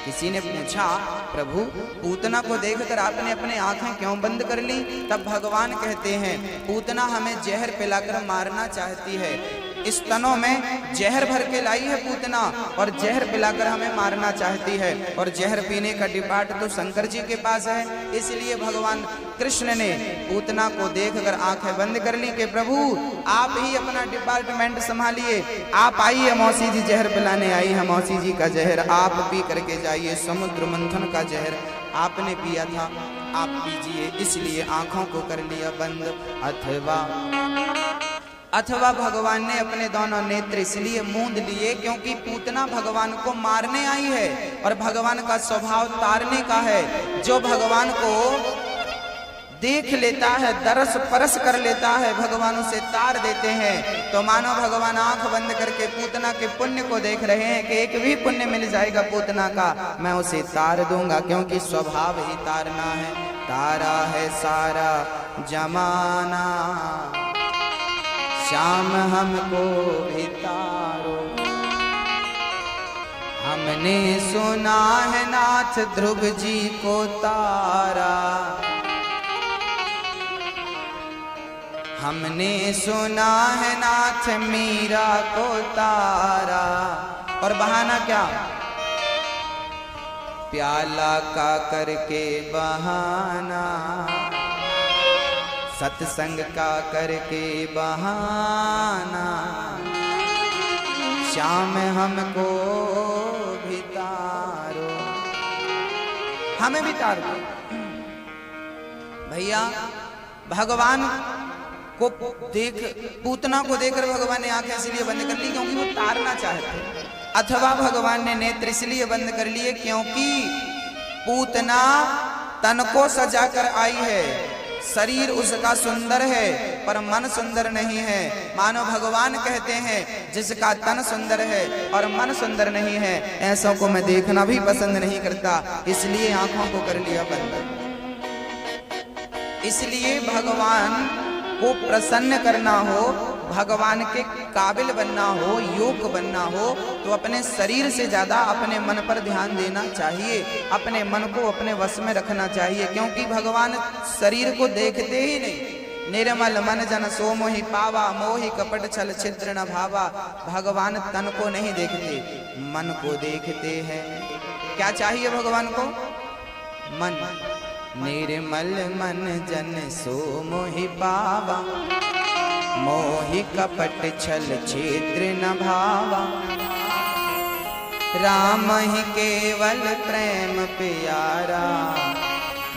किसी ने पूछा, प्रभु पूतना को देखकर आपने अपने आंखें क्यों बंद कर ली? तब भगवान कहते हैं, पूतना हमें जहर पिलाकर मारना चाहती है। स्तनों में जहर भर के लाई है पूतना और जहर पिलाकर हमें मारना चाहती है। और जहर पीने का डिपार्ट तो शंकर जी के पास है। इसलिए भगवान कृष्ण ने पूतना को देखकर आंखें बंद कर ली कि प्रभु आप ही अपना डिपार्टमेंट संभालिए, आप आइए, मौसी जी जहर पिलाने आई है, मौसी जी का जहर आप पी करके जाइए। समुद्र मंथन का जहर आपने पिया था, आप पीजिए। इसलिए आंखों को कर लिया बंद। अथवा भगवान ने अपने दोनों नेत्र इसलिए मूंद लिए क्योंकि पूतना भगवान को मारने आई है और भगवान का स्वभाव तारने का है। जो भगवान को देख लेता है, दरस परस कर लेता है, भगवान उसे तार देते हैं। तो मानो भगवान आंख बंद करके पूतना के पुण्य को देख रहे हैं कि एक भी पुण्य मिल जाएगा पूतना का, मैं उसे तार दूंगा, क्योंकि स्वभाव ही तारना है। तारा है सारा जमाना, श्याम हमको भी तारो। हमने सुना है नाथ ध्रुव जी को तारा, हमने सुना है नाथ मीरा को तारा। और बहाना क्या? प्याला का करके बहाना, सत्संग का करके बहाना, श्याम हमको भी तारो। हमें भी तारो भैया। भगवान को देख, पूतना को देखकर भगवान ने आंखें इसलिए बंद कर ली क्योंकि वो तारना चाहते। अथवा भगवान ने नेत्र इसलिए बंद कर लिए क्योंकि पूतना तन को सजाकर आई है, शरीर उसका सुंदर है पर मन सुंदर नहीं है। मानो भगवान कहते हैं जिसका तन सुंदर है और मन सुंदर नहीं है, ऐसों को मैं देखना भी पसंद नहीं करता, इसलिए आंखों को कर लिया बंद। इसलिए भगवान को प्रसन्न करना हो, भगवान के काबिल बनना हो, योग्य बनना हो, तो अपने शरीर से ज्यादा अपने मन पर ध्यान देना चाहिए, अपने मन को अपने वश में रखना चाहिए। क्योंकि भगवान शरीर को देखते ही नहीं। निर्मल मन जन सो मोहि पावा, मोहि कपट छल छिद्र न भावा। भगवान तन को नहीं देखते, मन को देखते हैं। क्या चाहिए भगवान को? मन। निर्मल मन जन सो मोहि पावा, मोहि कपट छल छिद्र न भावा। राम ही केवल प्रेम प्यारा,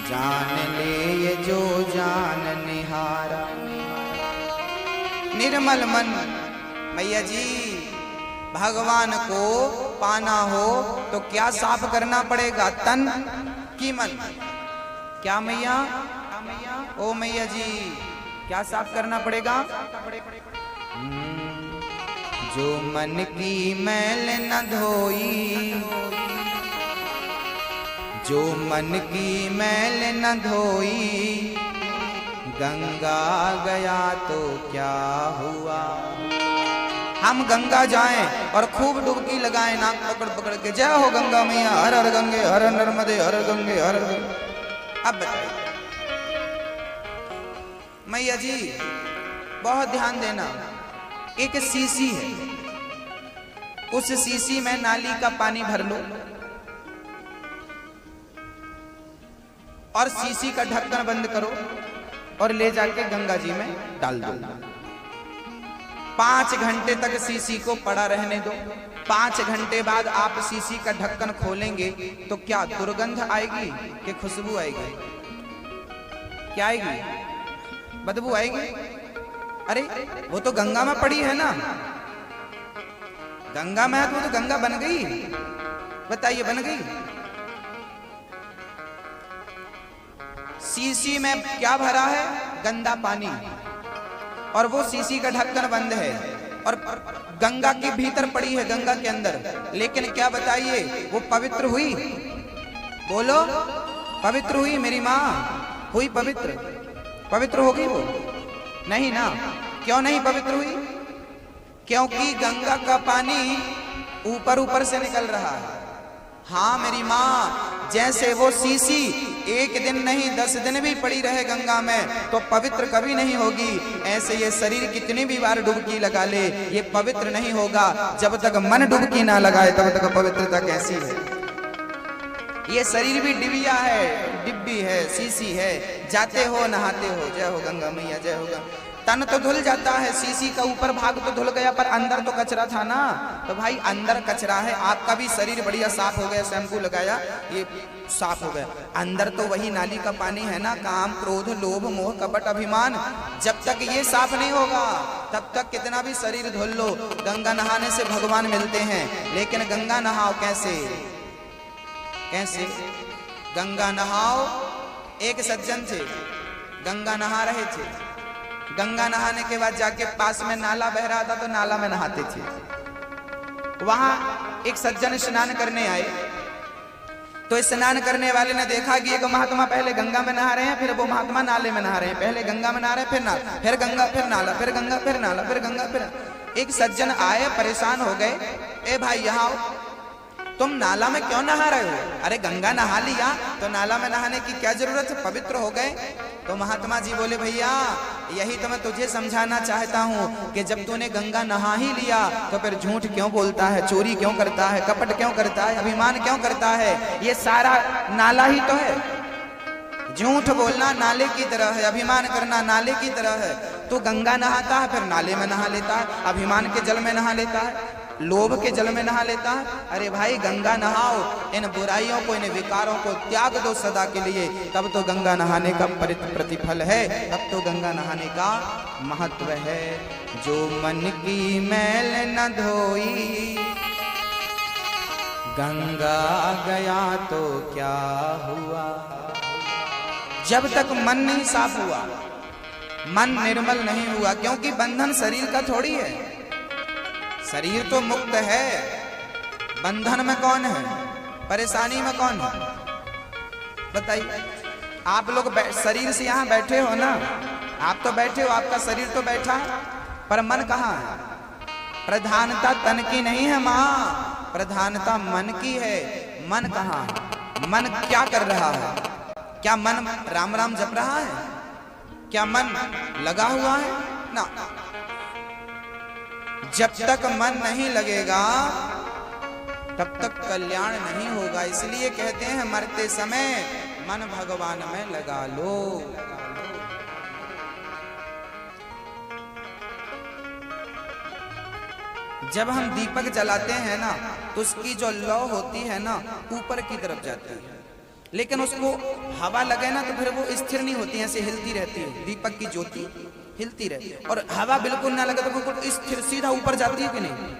जान ले ये जो जान निहारा। निर्मल मन। मैया जी भगवान को पाना हो तो क्या साफ करना पड़ेगा? तन की मन। क्या मैया? ओ मैया जी क्या साफ करना पड़ेगा? जो मन की मैल न धोई, जो मन की मैल न धोई, गंगा गया तो क्या हुआ। हम गंगा जाएं और खूब डुबकी लगाएं नाक पकड़ पकड़ के, जय हो गंगा मैया, हर हर गंगे हर नर्मदे, हर गंगे हर गंगे। अब बताइए मैया जी, बहुत ध्यान देना। एक सीसी है, उस सीसी में नाली का पानी भर लो और सीसी का ढक्कन बंद करो और ले जाके गंगा जी में डाल दो। 5 घंटे तक सीसी को पड़ा रहने दो। 5 घंटे बाद आप सीसी का ढक्कन खोलेंगे तो क्या दुर्गंध आएगी कि खुशबू आएगी? क्या आएगी? बदबू आएगी। अरे वो तो गंगा में पड़ी है ना, गंगा में है तो गंगा बन गई। बताइए बन गई? सीसी में क्या भरा है? गंदा पानी, और वो सीसी का ढक्कन बंद है और गंगा के भीतर पड़ी है, गंगा के अंदर। लेकिन क्या बताइए वो पवित्र हुई? बोलो, पवित्र हुई? मेरी माँ हुई पवित्र? पवित्र हो गई वो? नहीं ना। क्यों नहीं पवित्र हुई? क्योंकि गंगा का पानी ऊपर ऊपर से निकल रहा है, हाँ मेरी माँ, जैसे वो सीसी एक दिन नहीं 10 दिन भी पड़ी रहे गंगा में तो पवित्र कभी नहीं होगी, ऐसे ये शरीर कितनी भी बार डुबकी लगा ले ये पवित्र नहीं होगा। जब तक मन डुबकी ना लगाए तब तक पवित्रता कैसी है। ये शरीर भी डिबिया है, डिब्बी है, सीसी है, जाते हो नहाते हो। जय हो गंगा मैया, जय हो गंगा। तन तो धुल जाता है, सीसी का ऊपर भाग तो धुल गया, पर अंदर तो कचरा था ना। तो भाई अंदर कचरा है, आपका भी शरीर बढ़िया साफ हो गया, शैम्पू लगाया ये साफ हो गया, अंदर तो वही नाली का पानी है ना, काम क्रोध लोभ मोह कपट अभिमान। जब तक ये साफ नहीं होगा तब तक कितना भी शरीर धुल लो। गंगा नहाने से भगवान मिलते हैं, लेकिन गंगा नहाओ कैसे? कैसे गंगा नहाओ? एक सज्जन थे, गंगा नहा रहे थे, गंगा नहाने के बाद जाके पास में नाला बह रहा था तो नाला में नहाते थे। वहां एक सज्जन स्नान करने आए, तो स्नान करने वाले ने देखा कि एक महात्मा पहले गंगा में नहा रहे हैं, फिर वो महात्मा नाले में नहा रहे हैं। पहले गंगा में नहा रहे हैं, फिर नाला, फिर गंगा, फिर नाला, फिर गंगा, फिर नाला, फिर गंगा, फिर। एक सज्जन आए, परेशान हो गए, ए भाई यहाँ आओ, तुम नाला में क्यों नहा रहे हो? अरे गंगा नहा लिया तो नाला में नहाने की क्या जरूरत है, पवित्र हो गए। तो महात्मा जी बोले, भैया यही तो मैं तुझे समझाना चाहता हूँ कि जब तूने गंगा नहा ही लिया तो फिर झूठ क्यों बोलता है, चोरी क्यों करता है, कपट क्यों करता है, अभिमान क्यों करता है? ये सारा नाला ही तो है। झूठ बोलना नाले की तरह है, अभिमान करना नाले की तरह है। तू गंगा नहाता है, फिर नाले में नहा लेता है, अभिमान के जल में नहा लेता है, लोभ के जल में नहा लेता है। अरे भाई गंगा नहाओ, इन बुराइयों को, इन विकारों को त्याग दो सदा के लिए, तब तो गंगा नहाने का प्रतिफल है, तब तो गंगा नहाने का महत्व है। जो मन की मैल न धोई गंगा गया तो क्या हुआ। जब तक मन नहीं साफ हुआ, मन निर्मल नहीं हुआ, क्योंकि बंधन शरीर का थोड़ी है, शरीर तो मुक्त है, बंधन में कौन है, परेशानी में कौन है? बताइए। आप लोग शरीर से यहाँ बैठे हो ना, आप तो बैठे हो, आपका शरीर तो बैठा है, पर मन कहाँ है? प्रधानता तन की नहीं है माँ, प्रधानता मन की है। मन कहाँ है? मन क्या कर रहा है? क्या मन राम राम जप रहा है? क्या मन लगा हुआ है? ना। जब तक मन नहीं लगेगा तब तक कल्याण नहीं होगा। इसलिए कहते हैं मरते समय मन भगवान में लगा लो। जब हम दीपक जलाते हैं ना तो उसकी जो लौ होती है ना ऊपर की तरफ जाती है, लेकिन उसको हवा लगे ना तो फिर वो स्थिर नहीं होती है, ऐसे हिलती रहती है। दीपक की ज्योति हिलती रहती है, और हवा बिल्कुल ना लगे तो बिल्कुल स्थिर सीधा ऊपर जाती है कि नहीं?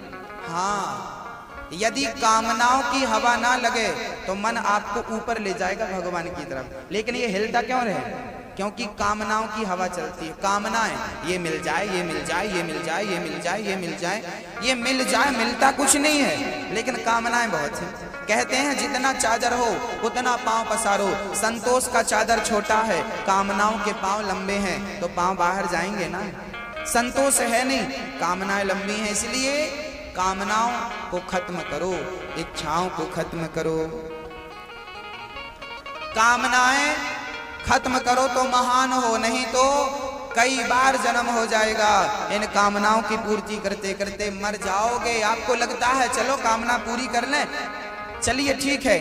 हाँ, यदि कामनाओं की हवा ना लगे तो मन आपको ऊपर ले जाएगा भगवान की तरफ। लेकिन ये हिलता क्यों रहे? क्योंकि कामनाओं की हवा चलती है। कामनाएं ये मिल जाए, ये मिल जाए, ये मिल जाए, ये मिल जाए, ये मिल जाए, ये मिल जाए, मिलता कुछ नहीं है, लेकिन कामनाएं बहुत हैं। कहते हैं जितना चादर हो उतना पांव पसारो। संतोष का चादर छोटा है, कामनाओं के पांव लंबे हैं, तो पांव बाहर जाएंगे ना। संतोष है नहीं, कामनाएं लंबी हैं, इसलिए कामनाओं को खत्म करो, इच्छाओं को खत्म करो। कामनाएं खत्म करो तो महान हो, नहीं तो कई बार जन्म हो जाएगा। इन कामनाओं की पूर्ति करते करते मर जाओगे। आपको लगता है चलो कामना पूरी कर लें, चलिए ठीक है,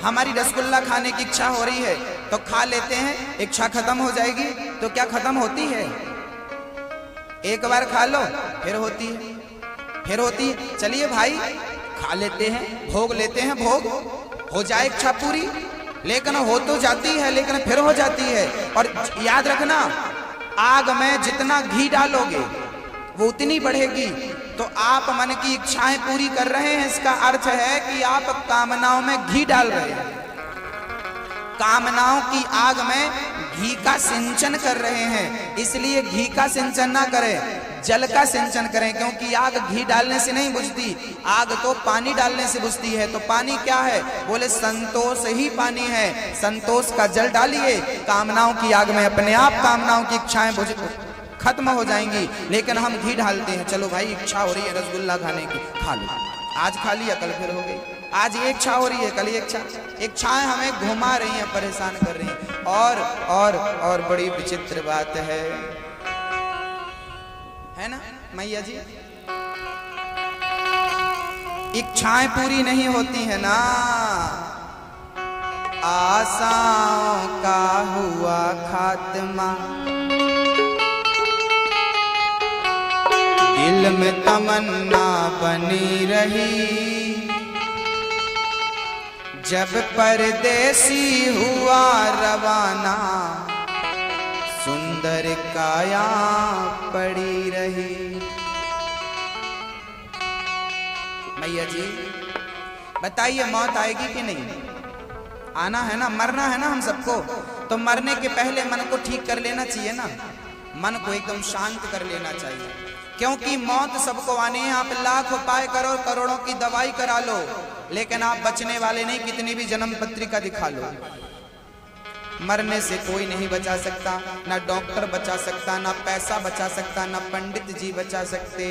हमारी रसगुल्ला खाने की इच्छा हो रही है तो खा लेते हैं, इच्छा खत्म हो जाएगी। तो क्या खत्म होती है? एक बार खा लो फिर होती है, फिर होती है। चलिए भाई खा लेते हैं, भोग लेते हैं, भोग हो जाए इच्छा पूरी। लेकिन हो तो जाती है, लेकिन फिर हो जाती है। और याद रखना, आग में जितना घी डालोगे वो उतनी बढ़ेगी। तो आप मन की इच्छाएं पूरी कर रहे हैं, इसका अर्थ है कि आप कामनाओं में घी डाल रहे हैं, कामनाओं की आग में घी का सिंचन कर रहे हैं। इसलिए घी का सिंचन ना करें, जल का सिंचन करें, क्योंकि आग घी डालने से नहीं बुझती, आग तो पानी डालने से बुझती है। तो पानी क्या है? बोले संतोष ही पानी है। संतोष का जल डालिए, कामनाओं की आग में अपने आप कामनाओं की इच्छाएं बुझ खत्म हो जाएंगी। लेकिन हम घी डालते हैं, चलो भाई इच्छा हो रही है रसगुल्ला खाने की, खा लो, आज खा लिया कल फिर हो गई। आज ये इच्छा हो रही है, कल ये इच्छाएं हमें घुमा रही हैं, परेशान कर रही हैं। और बड़ी विचित्र बात है ना मैया जी, इच्छाएं पूरी नहीं होती है ना, आशाओं का हुआ खात्मा, दिल में तमन्ना बनी रही, जब परदेसी हुआ रवाना, सुंदर काया पड़ी रही। मैया जी बताइए, मौत आएगी कि नहीं? आना है ना, मरना है ना हम सबको। तो मरने के पहले मन को ठीक कर लेना चाहिए ना, मन को एकदम शांत कर लेना चाहिए, क्योंकि मौत सबको आनी है। आप लाख उपाय करो, करोड़ों की दवाई करा लो, लेकिन आप बचने वाले नहीं, कितनी भी जन्म पत्रिका दिखा लो। मरने से कोई नहीं बचा सकता, ना डॉक्टर बचा सकता, ना पैसा बचा सकता, ना पंडित जी बचा सकते।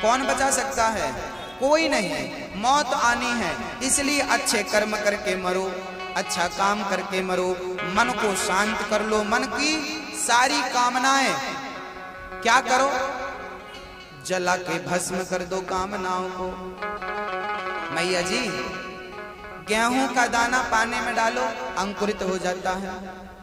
कौन बचा सकता है? कोई नहीं। मौत आनी है, इसलिए अच्छे कर्म करके मरो, अच्छा काम करके मरो, मन को शांत कर लो। मन की सारी कामनाएं क्या करो? जला के भस्म कर दो कामनाओं को। मैया जी गेहूं का दाना पानी में डालो, अंकुरित हो जाता है,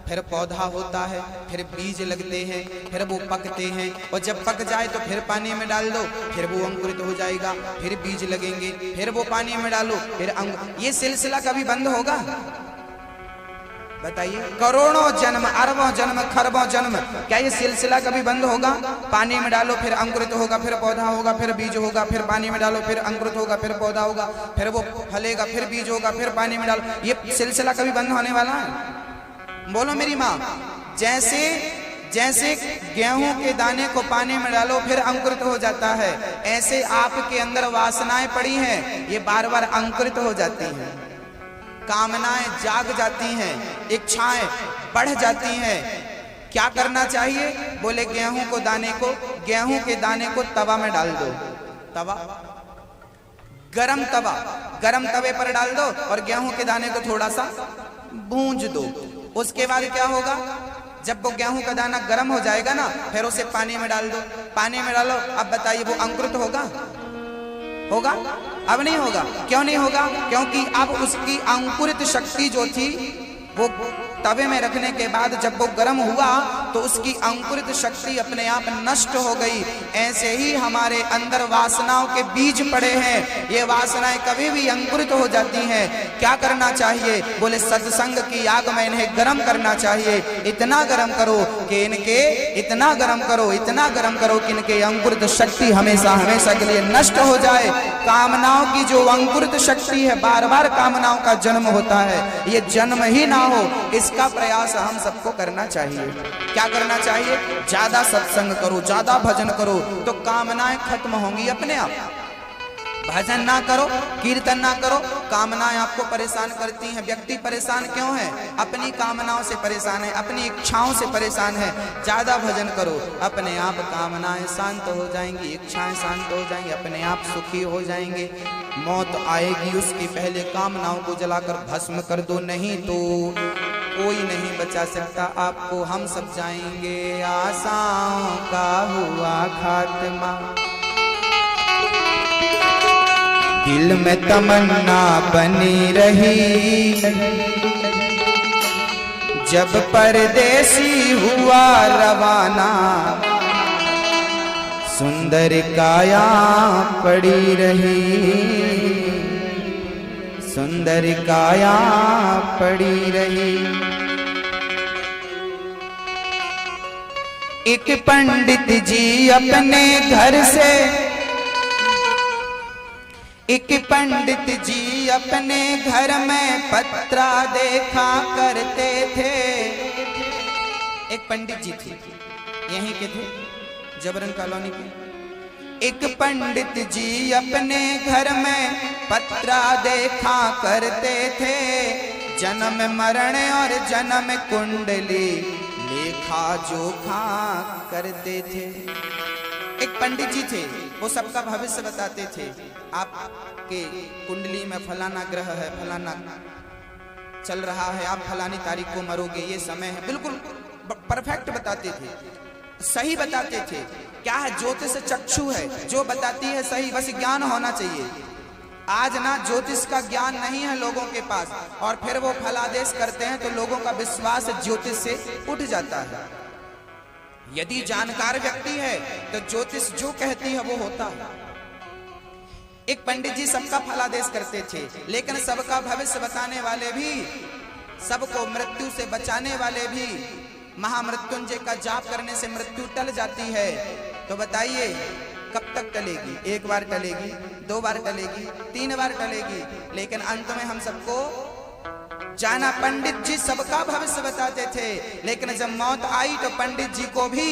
फिर पौधा होता है, फिर बीज लगते हैं, फिर वो पकते हैं, और जब पक जाए तो फिर पानी में डाल दो, फिर वो अंकुरित हो जाएगा, फिर बीज लगेंगे, फिर वो पानी में डालो, फिर ये सिलसिला कभी बंद होगा? बताइए। करोड़ों जन्म, अरबों जन्म, खरबों जन्म, क्या ये सिलसिला कभी बंद होगा? पानी में डालो फिर अंकुरित होगा, फिर पौधा होगा, फिर बीज होगा, फिर पानी में डालो फिर अंकुरित होगा, फिर पौधा होगा, फिर वो फलेगा, फिर बीज होगा, फिर पानी में डालो। ये सिलसिला कभी बंद होने वाला है? बोलो मेरी माँ। जैसे जैसे गेहूं के दाने को पानी में डालो फिर अंकुरित हो जाता है, ऐसे आपके अंदर वासनाएं पड़ी हैं, ये बार बार अंकुरित हो जाती हैं, कामनाएं जाग जाती हैं, इच्छाएं बढ़ जाती हैं। क्या करना चाहिए? बोले गेहूं के दाने को तवा में डाल दो। तवा, गरम तवे पर डाल दो और गेहूं के दाने को थोड़ा सा भूंज दो। उसके बाद क्या होगा? जब वो गेहूं का दाना गर्म हो जाएगा ना, फिर उसे पानी में डाल दो। पानी में डालो, अब बताइए वो अंकुरित होगा? अब नहीं होगा। क्यों नहीं होगा? क्योंकि अब उसकी अंकुरित शक्ति जो थी वो तवे में रखने के बाद जब वो गर्म हुआ तो उसकी अंकुरित शक्ति अपने आप नष्ट हो गई। ऐसे ही हमारे अंदर वासनाओं के बीज पड़े हैं, ये वासनाएं कभी भी अंकुरित हो जाती हैं। क्या करना चाहिए? बोले सत्संग की आग में इन्हें गर्म करना चाहिए। इतना गर्म करो कि इतना गर्म करो कि इनके अंकुरित शक्ति हमेशा हमेशा के लिए नष्ट हो जाए। कामनाओं की जो अंकुरित शक्ति है, बार बार कामनाओं का जन्म होता है, ये जन्म ही ना हो, इसका प्रयास हम सबको करना चाहिए। क्या करना चाहिए? ज्यादा सत्संग करो, ज्यादा भजन करो, तो कामनाएं खत्म होंगी अपने आप। भजन ना करो, कीर्तन ना करो, कामनाएं आपको परेशान करती हैं। व्यक्ति परेशान क्यों है? अपनी कामनाओं से परेशान है, अपनी इच्छाओं से परेशान है। ज्यादा भजन करो, अपने आप कामनाएं शांत हो जाएंगी, इच्छाएं शांत हो जाएंगी, अपने आप सुखी हो जाएंगे। मौत आएगी, उसके पहले कामनाओं को जलाकर भस्म कर दो, नहीं तो कोई नहीं बचा सकता आपको। हम सब जाएंगे, आशाओं का हुआ खात्मा, दिल में तमन्ना बनी रही, जब परदेसी हुआ रवाना, सुंदर काया पड़ी रही, सुंदर काया पड़ी रही। एक पंडित जी अपने घर से, एक पंडित जी अपने घर में पत्रा देखा करते थे। एक पंडित जी थे, यहीं के थे, जबरन कॉलोनी के। एक पंडित जी अपने घर में पत्रा देखा करते थे, जन्म मरण और जन्म कुंडली लेखा जोखा करते थे। एक पंडित जी थे, वो सबका भविष्य बताते थे। आपके कुंडली में फलाना ग्रह है, फलाना चल रहा है, आप फलानी तारीख को मरोगे, ये समय है, बिल्कुल परफेक्ट बताते थे, सही बताते थे। क्या है, ज्योतिष चक्षु है, जो बताती है सही, बस ज्ञान होना चाहिए। आज ना ज्योतिष का ज्ञान नहीं है लोगों के पास, और फिर वो फलादेश करते हैं तो लोगों का विश्वास ज्योतिष से उठ जाता है। यदि जानकार व्यक्ति है तो ज्योतिष जो कहती है वो होता है। एक पंडित जी सबका फलादेश करते थे, लेकिन सबका भविष्य बताने वाले भी, सबको मृत्यु से बचाने वाले भी, महामृत्युंजय का जाप करने से मृत्यु टल जाती है। तो बताइए कब तक टलेगी? एक बार टलेगी, 2 बार टलेगी, 3 बार टलेगी, लेकिन अंत में हम सबको जाना। पंडित जी सबका भविष्य बताते थे, लेकिन जब मौत आई तो पंडित जी को भी।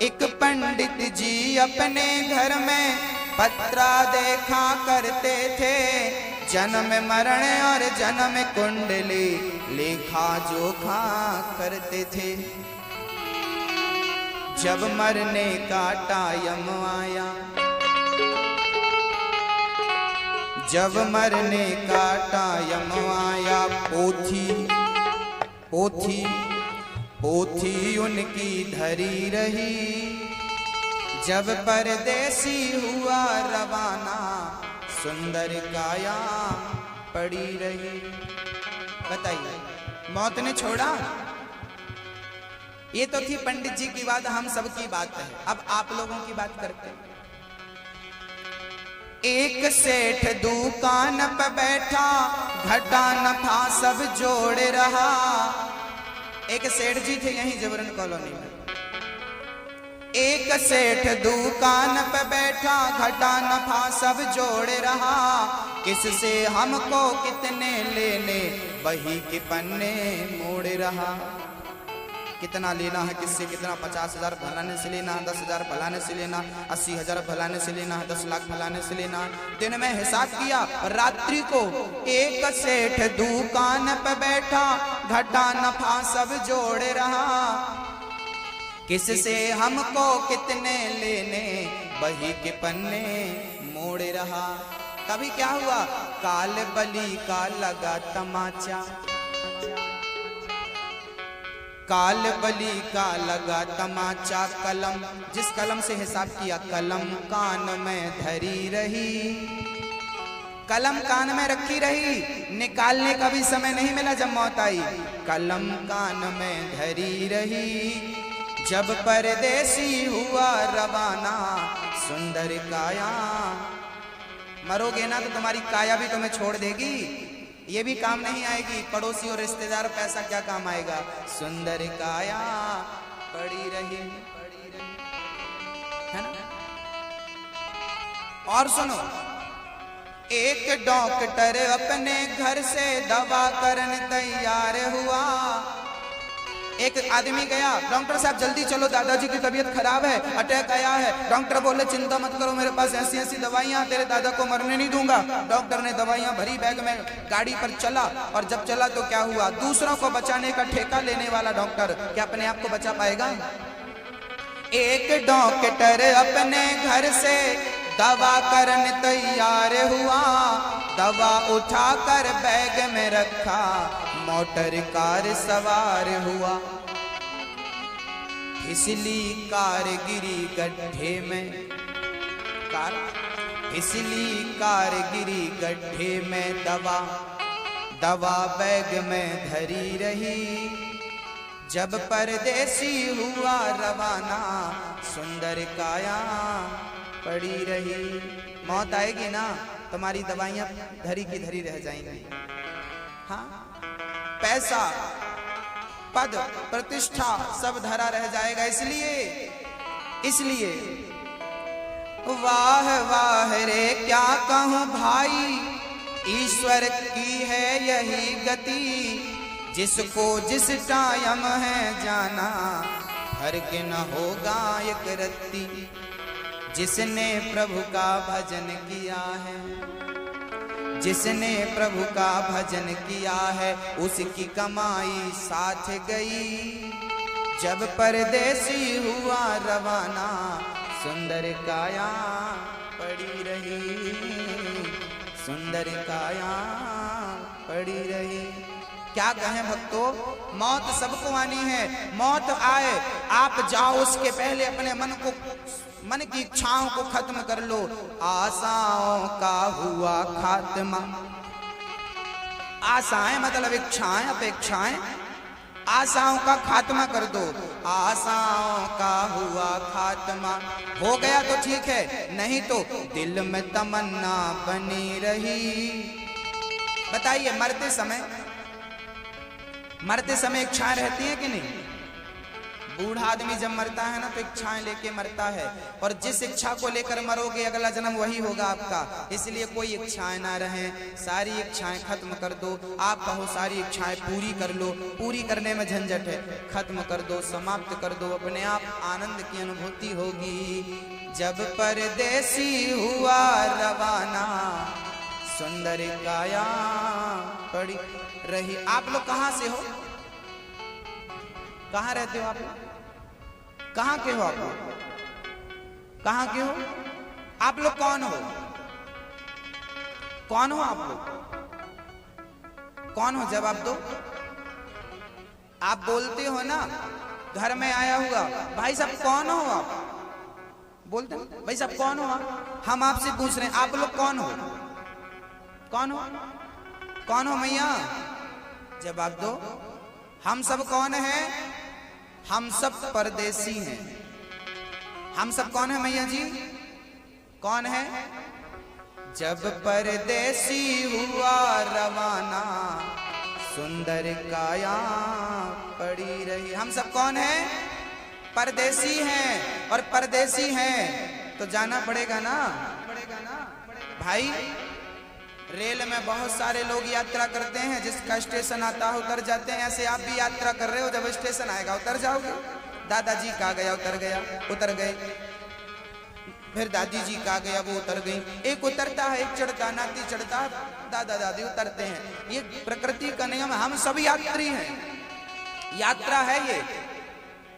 एक पंडित जी अपने घर में पत्रा देखा करते थे, जन्म मरण और जन्म कुंडली लेखा जोखा करते थे। जब मरने का टाइम आया, जब मरने का टाइम आया, पोथी उनकी धरी रही। जब परदेसी हुआ रवाना, सुंदर काया पड़ी रही। बताइए, मौत ने छोड़ा? ये तो थी पंडित जी की बात, हम सबकी बात है। अब आप लोगों की बात करते हैं। एक सेठ दुकान पर बैठा, घटा नफा सब जोड़ रहा। एक सेठ जी थे यहीं जबरन कॉलोनी में। एक सेठ दुकान पर बैठा, घटा नफा सब जोड़ रहा। किससे हमको कितने लेने, वही के पन्ने मोड़ रहा। कितना लेना है, किससे कितना, 50,000 फलाने से लेना है, 10,000 फलाने से लेना, 80,000 फलाने से लेना है, 10 लाख फलाने से लेना। दिन में हिसाब किया, रात्रि को एक सेठ दुकान पे बैठा, घटा नफा सब जोड़ रहा। किससे हमको कितने लेने, वही के पन्ने मोड़ रहा। कभी क्या हुआ, काल बली का लगा तमाचा, काल बली का लगा तमाचा। कलम, जिस कलम से हिसाब किया, कलम कान में धरी रही। कलम कान में रखी रही, निकालने का भी समय नहीं मिला जब मौत आई। कलम कान में धरी रही। जब परदेसी हुआ रवाना, सुंदर काया। मरोगे ना तो तुम्हारी काया भी तुम्हें छोड़ देगी, ये भी काम नहीं आएगी। पड़ोसी और रिश्तेदार, पैसा क्या काम आएगा। सुंदर काया पड़ी रही, है ना। और सुनो, एक डॉक्टर अपने घर से दवा करने तैयार हुआ। एक आदमी गया, डॉक्टर साहब जल्दी चलो, दादाजी की तबीयत खराब है, अटैक आया है। डॉक्टर बोले चिंता मत करो, मेरे पास ऐसी ऐसी दवाइयां, तेरे दादा को मरने नहीं दूंगा। डॉक्टर ने दवाइयां भरी बैग में, गाड़ी पर चला, और जब चला तो क्या हुआ, दूसरों को बचाने का ठेका लेने वाला डॉक्टर क्या अपने आप को बचा पाएगा? एक डॉक्टर अपने घर से दवा करने तैयार हुआ। दवा उठाकर बैग में रखा, मोटर कार सवार हुआ। फिसली कार गिरी गड्ढे में, फिसली कार गिरी गड्ढे में। दवा बैग में धरी रही। जब परदेसी हुआ रवाना, सुंदर काया पड़ी रही। मौत आएगी ना, तुम्हारी दवाइयां धरी की धरी रह जाएंगी। हाँ, पैसा, पद, प्रतिष्ठा सब धरा रह जाएगा। इसलिए वाह वाह रे क्या कहूं भाई, ईश्वर की है यही गति। जिसको जिस टाइम है जाना, फर्क न होगा एक रत्ती। जिसने प्रभु का भजन किया है, जिसने प्रभु का भजन किया है, उसकी कमाई साथ गई। जब परदेसी हुआ रवाना, सुंदर काया पड़ी रही, सुंदर काया पड़ी रही। क्या कहें भक्तों, मौत सबको आनी है, मौत आए आप जाओ उसके पहले अपने मन की इच्छाओं को खत्म कर लो। आशाओं का हुआ खात्मा, आशाएं मतलब इच्छाएं, अपेक्षाएं, आशाओं का खात्मा कर दो। आशाओं का हुआ खात्मा, हो गया तो ठीक है, नहीं तो दिल में तमन्ना बनी रही। बताइए मरते समय इच्छाएं रहती हैं कि नहीं? बूढ़ा आदमी जब मरता है ना तो इच्छाएं लेके मरता है, और जिस इच्छा को लेकर मरोगे अगला जन्म वही होगा आपका। इसलिए कोई इच्छाएं ना रहें, सारी इच्छाएं खत्म कर दो। आप कहो सारी इच्छाएं पूरी कर लो, पूरी करने में झंझट है, खत्म कर दो, समाप्त कर दो, अपने आप आनंद की अनुभूति होगी। जब परदेसी हुआ रवाना, सुंदर काया पड़ी रही। आप लोग कहां से हो, कहां रहते हो आप लोग, कहां के हो आप लोग, कहां के हो आप लोग, कौन हो, कौन हो आप लोग, कौन हो? जवाब दो। आप बोलते हो ना, घर में आया हुआ भाई साहब कौन हो आप, बोलते हो भाई साहब कौन हो आप? हम आपसे पूछ रहे हैं आप लोग कौन हो, कौन हो, कौन हो मैया? जवाब दो। हम सब कौन है? हम सब परदेसी हैं। हम सब कौन है मैया जी, कौन है? जब परदेसी हुआ रवाना, सुंदर काया पड़ी रही। हम सब कौन है? परदेसी हैं, और परदेसी हैं तो जाना पड़ेगा ना, भाई। रेल में बहुत सारे लोग यात्रा करते हैं, जिसका स्टेशन आता है उतर जाते हैं। ऐसे आप भी यात्रा कर रहे हो, जब स्टेशन आएगा उतर जाओगे। दादाजी कहाँ गया, उतर गया, उतर गए। फिर दादी जी कहाँ गया, वो उतर गई। एक उतरता है, एक चढ़ता, नाती चढ़ता, दादा दादी उतरते हैं। ये प्रकृति का नियम, हम सब यात्री हैं, यात्रा है ये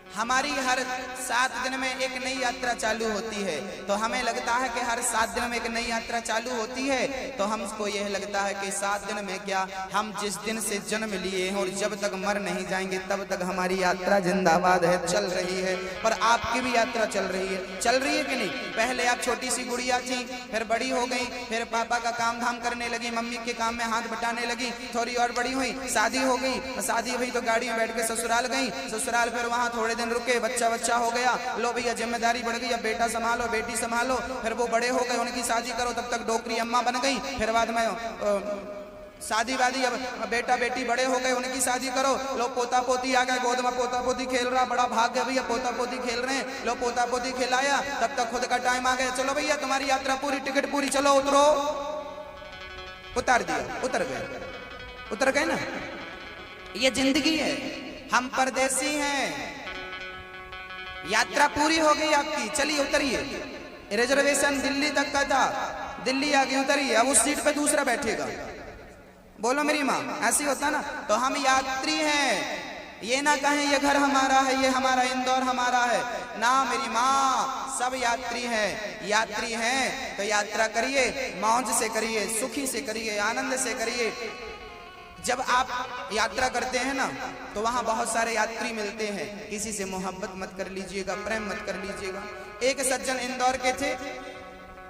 हमारी। हर 7 दिन में एक नई यात्रा चालू होती है, तो हमें लगता है कि हर 7 दिन में एक नई यात्रा चालू होती है, तो हमको यह लगता है कि 7 दिन में क्या, हम जिस दिन से जन्म लिए हैं और जब तक मर नहीं जाएंगे तब तक हमारी यात्रा जिंदाबाद है, चल रही है। पर आपकी भी यात्रा चल रही है, चल रही है कि नहीं? पहले आप छोटी सी गुड़िया थी, फिर बड़ी हो गई, फिर पापा का काम धाम करने लगी, मम्मी के काम में हाथ बटाने लगी, थोड़ी और बड़ी हुई, शादी हो गई, शादी हुई तो गाड़ी में बैठ के ससुराल गई, ससुराल फिर वहां थोड़े दिन रुके, बच्चा हो गया, लो भैया जिम्मेदारी बढ़ गई, अब बेटा संभालो, बेटी संभालो। फिर वो बड़े हो गए, उनकी शादी करो, तब तक डोकरी अम्मा बन गई। फिर बाद में शादी वादी, अब बेटा बेटी बड़े हो गए, उनकी शादी करो, लो पोता पोती आ गए, गोद में पोता पोती खेल रहा, बड़ा भाग्य भैया पोता पोती खेल रहे हैं, लो पोता पोती खिलाया, तब तक खुद का टाइम आ गया, चलो भैया तुम्हारी यात्रा पूरी, टिकट पूरी, चलो उतरो। उतार दिया, उतर गए ना। ये जिंदगी है, हम परदेसी हैं, यात्रा पूरी हो गई आपकी, चलिए उतरिए। रिजर्वेशन दिल्ली तक का था, दिल्ली आ गई, उतरिए, अब उस सीट पे दूसरा बैठेगा। बोलो मेरी माँ, ऐसी होता ना। तो हम यात्री हैं, ये ना कहें ये घर हमारा है, ये हमारा इंदौर हमारा है ना मेरी माँ, सब यात्री हैं। यात्री हैं तो यात्रा करिए, मौज से करिए, सुखी से करिए, आनंद से करिए। जब आप यात्रा करते हैं ना तो वहां बहुत सारे यात्री मिलते हैं, किसी से मोहब्बत मत कर लीजिएगा, प्रेम मत कर लीजिएगा। एक सज्जन इंदौर के थे,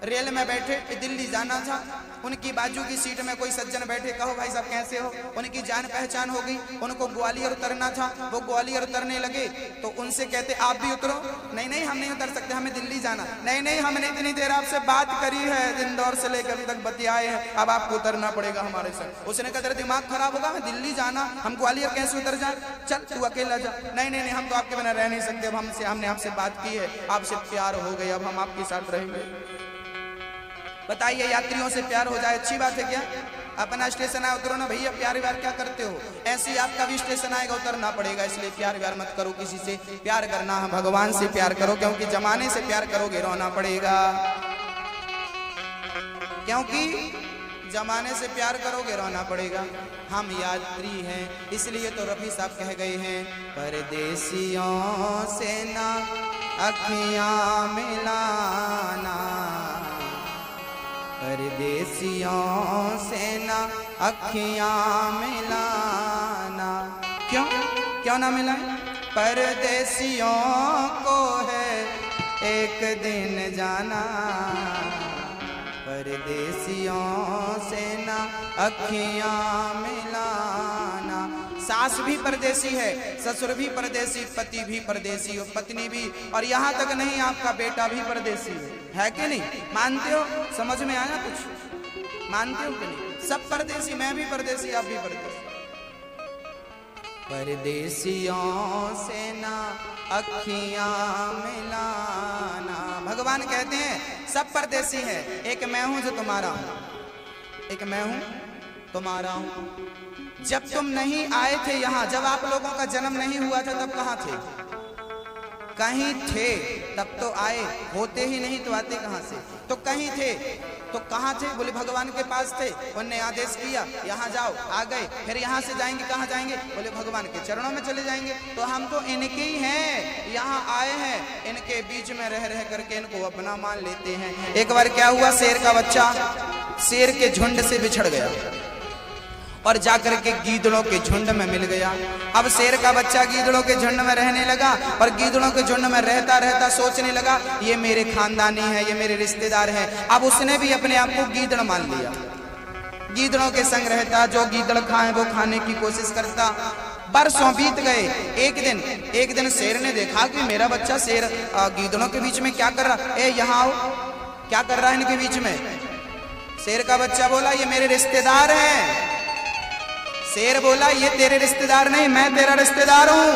रेल में बैठे, दिल्ली जाना था, उनकी बाजू की सीट में कोई सज्जन बैठे, कहो भाई साहब कैसे हो, उनकी जान पहचान हो गई, उनको ग्वालियर उतरना था, वो ग्वालियर उतरने लगे तो उनसे कहते आप भी उतरो। नहीं नहीं हम नहीं उतर सकते, हमें दिल्ली जाना। नहीं नहीं हमने इतनी देर आपसे बात करी है, इंदौर से लेकर अभी तक बतियाए हैं, अब आपको उतरना पड़ेगा हमारे साथ। उसने कहा तेरा दिमाग खराब होगा, हमें दिल्ली जाना, हम ग्वालियर कैसे उतर जाए, चल तू अकेला जा। नहीं नहीं नहीं हम तो आपके बिना रह नहीं सकते, अब हमने आपसे बात की है, आपसे प्यार हो गई, अब हम आपके साथ रहेंगे। बताइए, यात्रियों से प्यार हो जाए अच्छी बात है क्या? अपना स्टेशन आया उतरो ना भैया, प्यार व्यार क्या करते हो? ऐसे ही आपका भी स्टेशन आएगा, उतरना पड़ेगा। इसलिए प्यार व्यार मत करो किसी से, प्यार करना है भगवान से प्यार करो, क्योंकि जमाने से प्यार करोगे रोना पड़ेगा। क्योंकि जमाने से प्यार करोगे रोना पड़ेगा। हम यात्री हैं, इसलिए तो रफी साहब कह गए हैं, परदेसियों से ना अखियां मिलाना, परदेसियों से ना अखियां मिलाना। क्यों क्यों ना मिलाएं? परदेसियों को है एक दिन जाना, परदेसियों से ना अखियां मिलाना। सास भी परदेसी है, ससुर भी परदेसी, पति भी परदेसी और पत्नी भी, और यहाँ तक नहीं आपका बेटा भी परदेसी है कि नहीं? मानते हो? समझ में आया कुछ? मानते हो कि नहीं? सब परदेसी, मैं भी परदेसी, आप भी परदेसी। परदेसियों से ना अखियां मिलाना। भगवान कहते हैं सब परदेसी है, एक मैं हूं जो तुम्हारा हूं, एक मैं हूं तुम्हारा हूं। जब तुम नहीं आए थे यहां, जब आप लोगों का जन्म नहीं हुआ था, तब कहां थे? कहीं थे, तब तो आए, होते ही नहीं तो आते कहां से? तो कहीं थे, तो कहां थे? बोले भगवान के पास थे, उन्होंने आदेश किया यहाँ जाओ, आ गए। फिर यहाँ से जाएंगे, कहाँ जाएंगे? बोले भगवान के चरणों में चले जाएंगे। तो हम तो इनके ही हैं, यहाँ आए हैं, इनके बीच में रह रह करके इनको अपना मान लेते हैं। एक बार क्या हुआ, शेर का बच्चा शेर के झुंड से बिछड़ गया और जाकर के गीदड़ों के झुंड में मिल गया। अब शेर का बच्चा गीदड़ों के झुंड में रहने लगा, और गीदड़ों के झुंड में रहता रहता सोचने लगा, ये मेरे खानदानी है, ये मेरे रिश्तेदार हैं। अब उसने भी अपने आप को गीदड़ मान लिया, गीदड़ों के संग रहता, जो गीदड़ खाए वो खाने की कोशिश करता। बरसों बीत गए। एक दिन शेर ने देखा कि मेरा बच्चा शेर गीदड़ों के बीच में क्या कर रहा, ए यहाँ आओ, क्या कर रहा है इनके बीच में? शेर का बच्चा बोला, ये मेरे रिश्तेदार हैं। शेर बोला, ये तेरे रिश्तेदार नहीं, मैं तेरा रिश्तेदार हूं।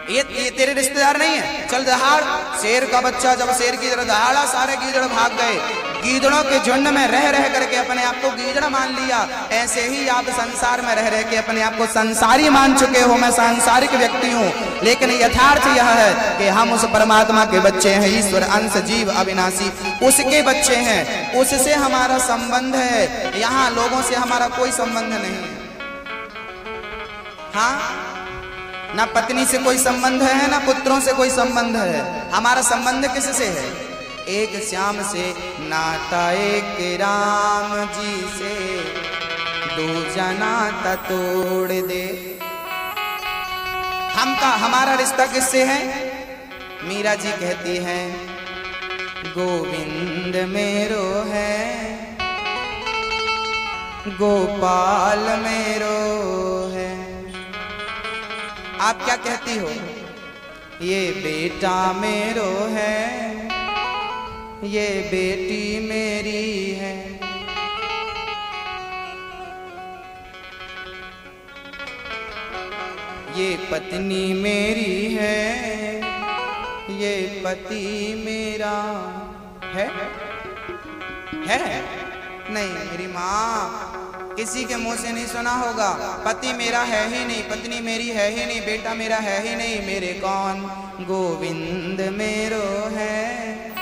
ये तेरे रिश्तेदार नहीं है, चल दहाड़। शेर का बच्चा जब शेर की तरह दहाड़ा, सारे गीदड़ भाग गए। गीदड़ों के झुंड में रह रह करके अपने आप को गीदड़ मान लिया। ऐसे ही आप संसार में रह रह के अपने आप को संसारी मान चुके हो, मैं सांसारिक व्यक्ति हूँ। लेकिन यथार्थ यह है कि हम उस परमात्मा के बच्चे हैं, ईश्वर अंश जीव अविनाशी, उसके बच्चे हैं, उससे हमारा संबंध है। यहाँ लोगों से हमारा कोई संबंध नहीं है। हाँ, ना पत्नी से कोई संबंध है, ना पुत्रों से कोई संबंध है। हमारा संबंध किससे है? एक श्याम से नाता, एक राम जी से, दूजा नाता तोड़ दे। हमारा रिश्ता किससे है? मीरा जी कहती हैं, गोविंद मेरो है, गोपाल मेरो है। आप क्या कहती हो? ये बेटा मेरो है, ये बेटी मेरी है। ये पत्नी मेरी है, ये पति मेरा है नहीं। मेरी माँ, किसी के मुंह से नहीं सुना होगा, पति मेरा है ही नहीं, पत्नी मेरी है ही नहीं, बेटा मेरा है ही नहीं, मेरे कौन? गोविंद मेरो है,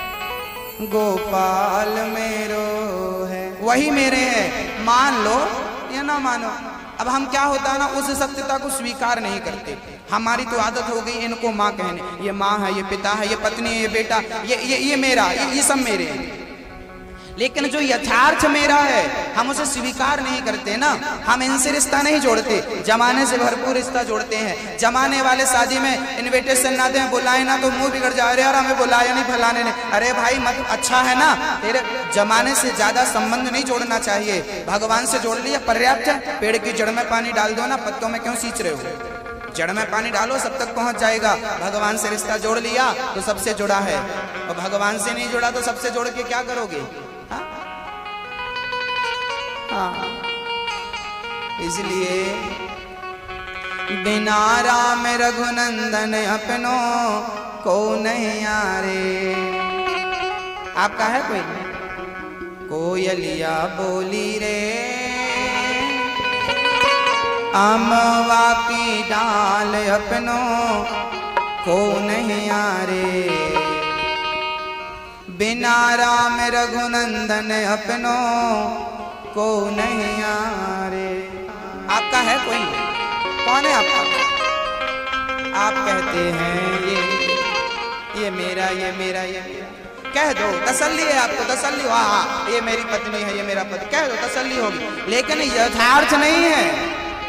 गोपाल मेरो है, वही मेरे हैं। मान लो या ना मानो। अब हम क्या होता है ना, उस सत्यता को स्वीकार नहीं करते। हमारी तो आदत हो गई इनको माँ कहने, ये माँ है, ये पिता है, ये पत्नी है, ये बेटा, ये मेरा, ये सब मेरे हैं। लेकिन जो यथार्थ मेरा है, हम उसे स्वीकार नहीं करते ना। हम इनसे रिश्ता नहीं जोड़ते, जमाने से भरपूर रिश्ता जोड़ते हैं। जमाने वाले शादी में इनविटेशन ना दें, बुलाए ना तो मुंह बिगड़ जा रहे, और हमें बुलाया नहीं, फलाने ने। अरे भाई मत, अच्छा है ना, तेरे जमाने से ज्यादा संबंध नहीं जोड़ना चाहिए। भगवान से जोड़ लिया पर्याप्त है। पेड़ की जड़ में पानी डाल दो ना, पत्तों में क्यों सींच रहे हो? जड़ में पानी डालो, सब तक पहुंच जाएगा। भगवान से रिश्ता जोड़ लिया तो सबसे जुड़ा है, और भगवान से नहीं जुड़ा तो सबसे जोड़ के क्या करोगे? हाँ। इसलिए बिना राम रघुनंदन अपनो को नहीं यारे। आपका है कोई? कोयलिया बोली रे, अमवा की डाल अपनो को नहीं यारे। बिना राम रघुनंदन अपनों को नहीं यारे। आपका है कोई? कौन है आपका? आप कहते हैं ये मेरा, ये मेरा, ये मेरा। कह दो, तसल्ली है आपको, तसल्ली हो, हाँ ये मेरी पत्नी है, ये मेरा पति, कह दो, तसल्ली होगी। लेकिन यथार्थ नहीं है,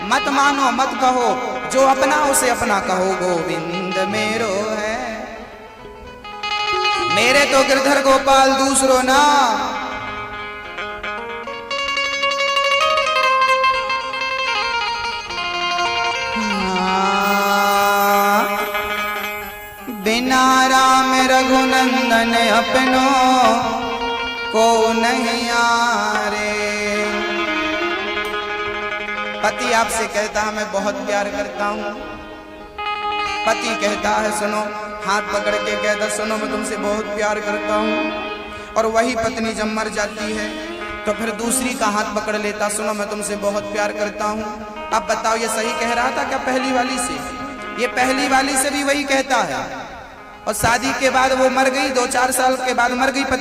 मत मानो, मत कहो। जो अपना उसे अपना कहो, गोविंद मेरो है। मेरे तो गिरधर गोपाल दूसरो ना। बिना राम रघुनंदन अपनों को नहीं यारे। पति आपसे कहता है मैं बहुत प्यार करता हूं। पति कहता है सुनो, हाथ पकड़ के कहता सुनो मैं तुमसे बहुत प्यार करता हूं। और वही पत्नी जब मर जाती है तो फिर दूसरी का हाथ पकड़ लेता, सुनो मैं तुमसे बहुत प्यार करता हूं। अब बताओ ये सही कह रहा था क्या पहली वाली से? ये पहली वाली से भी वही कहता है। और शादी के बाद वो मर गई, 2-4 साल के बाद मर गई।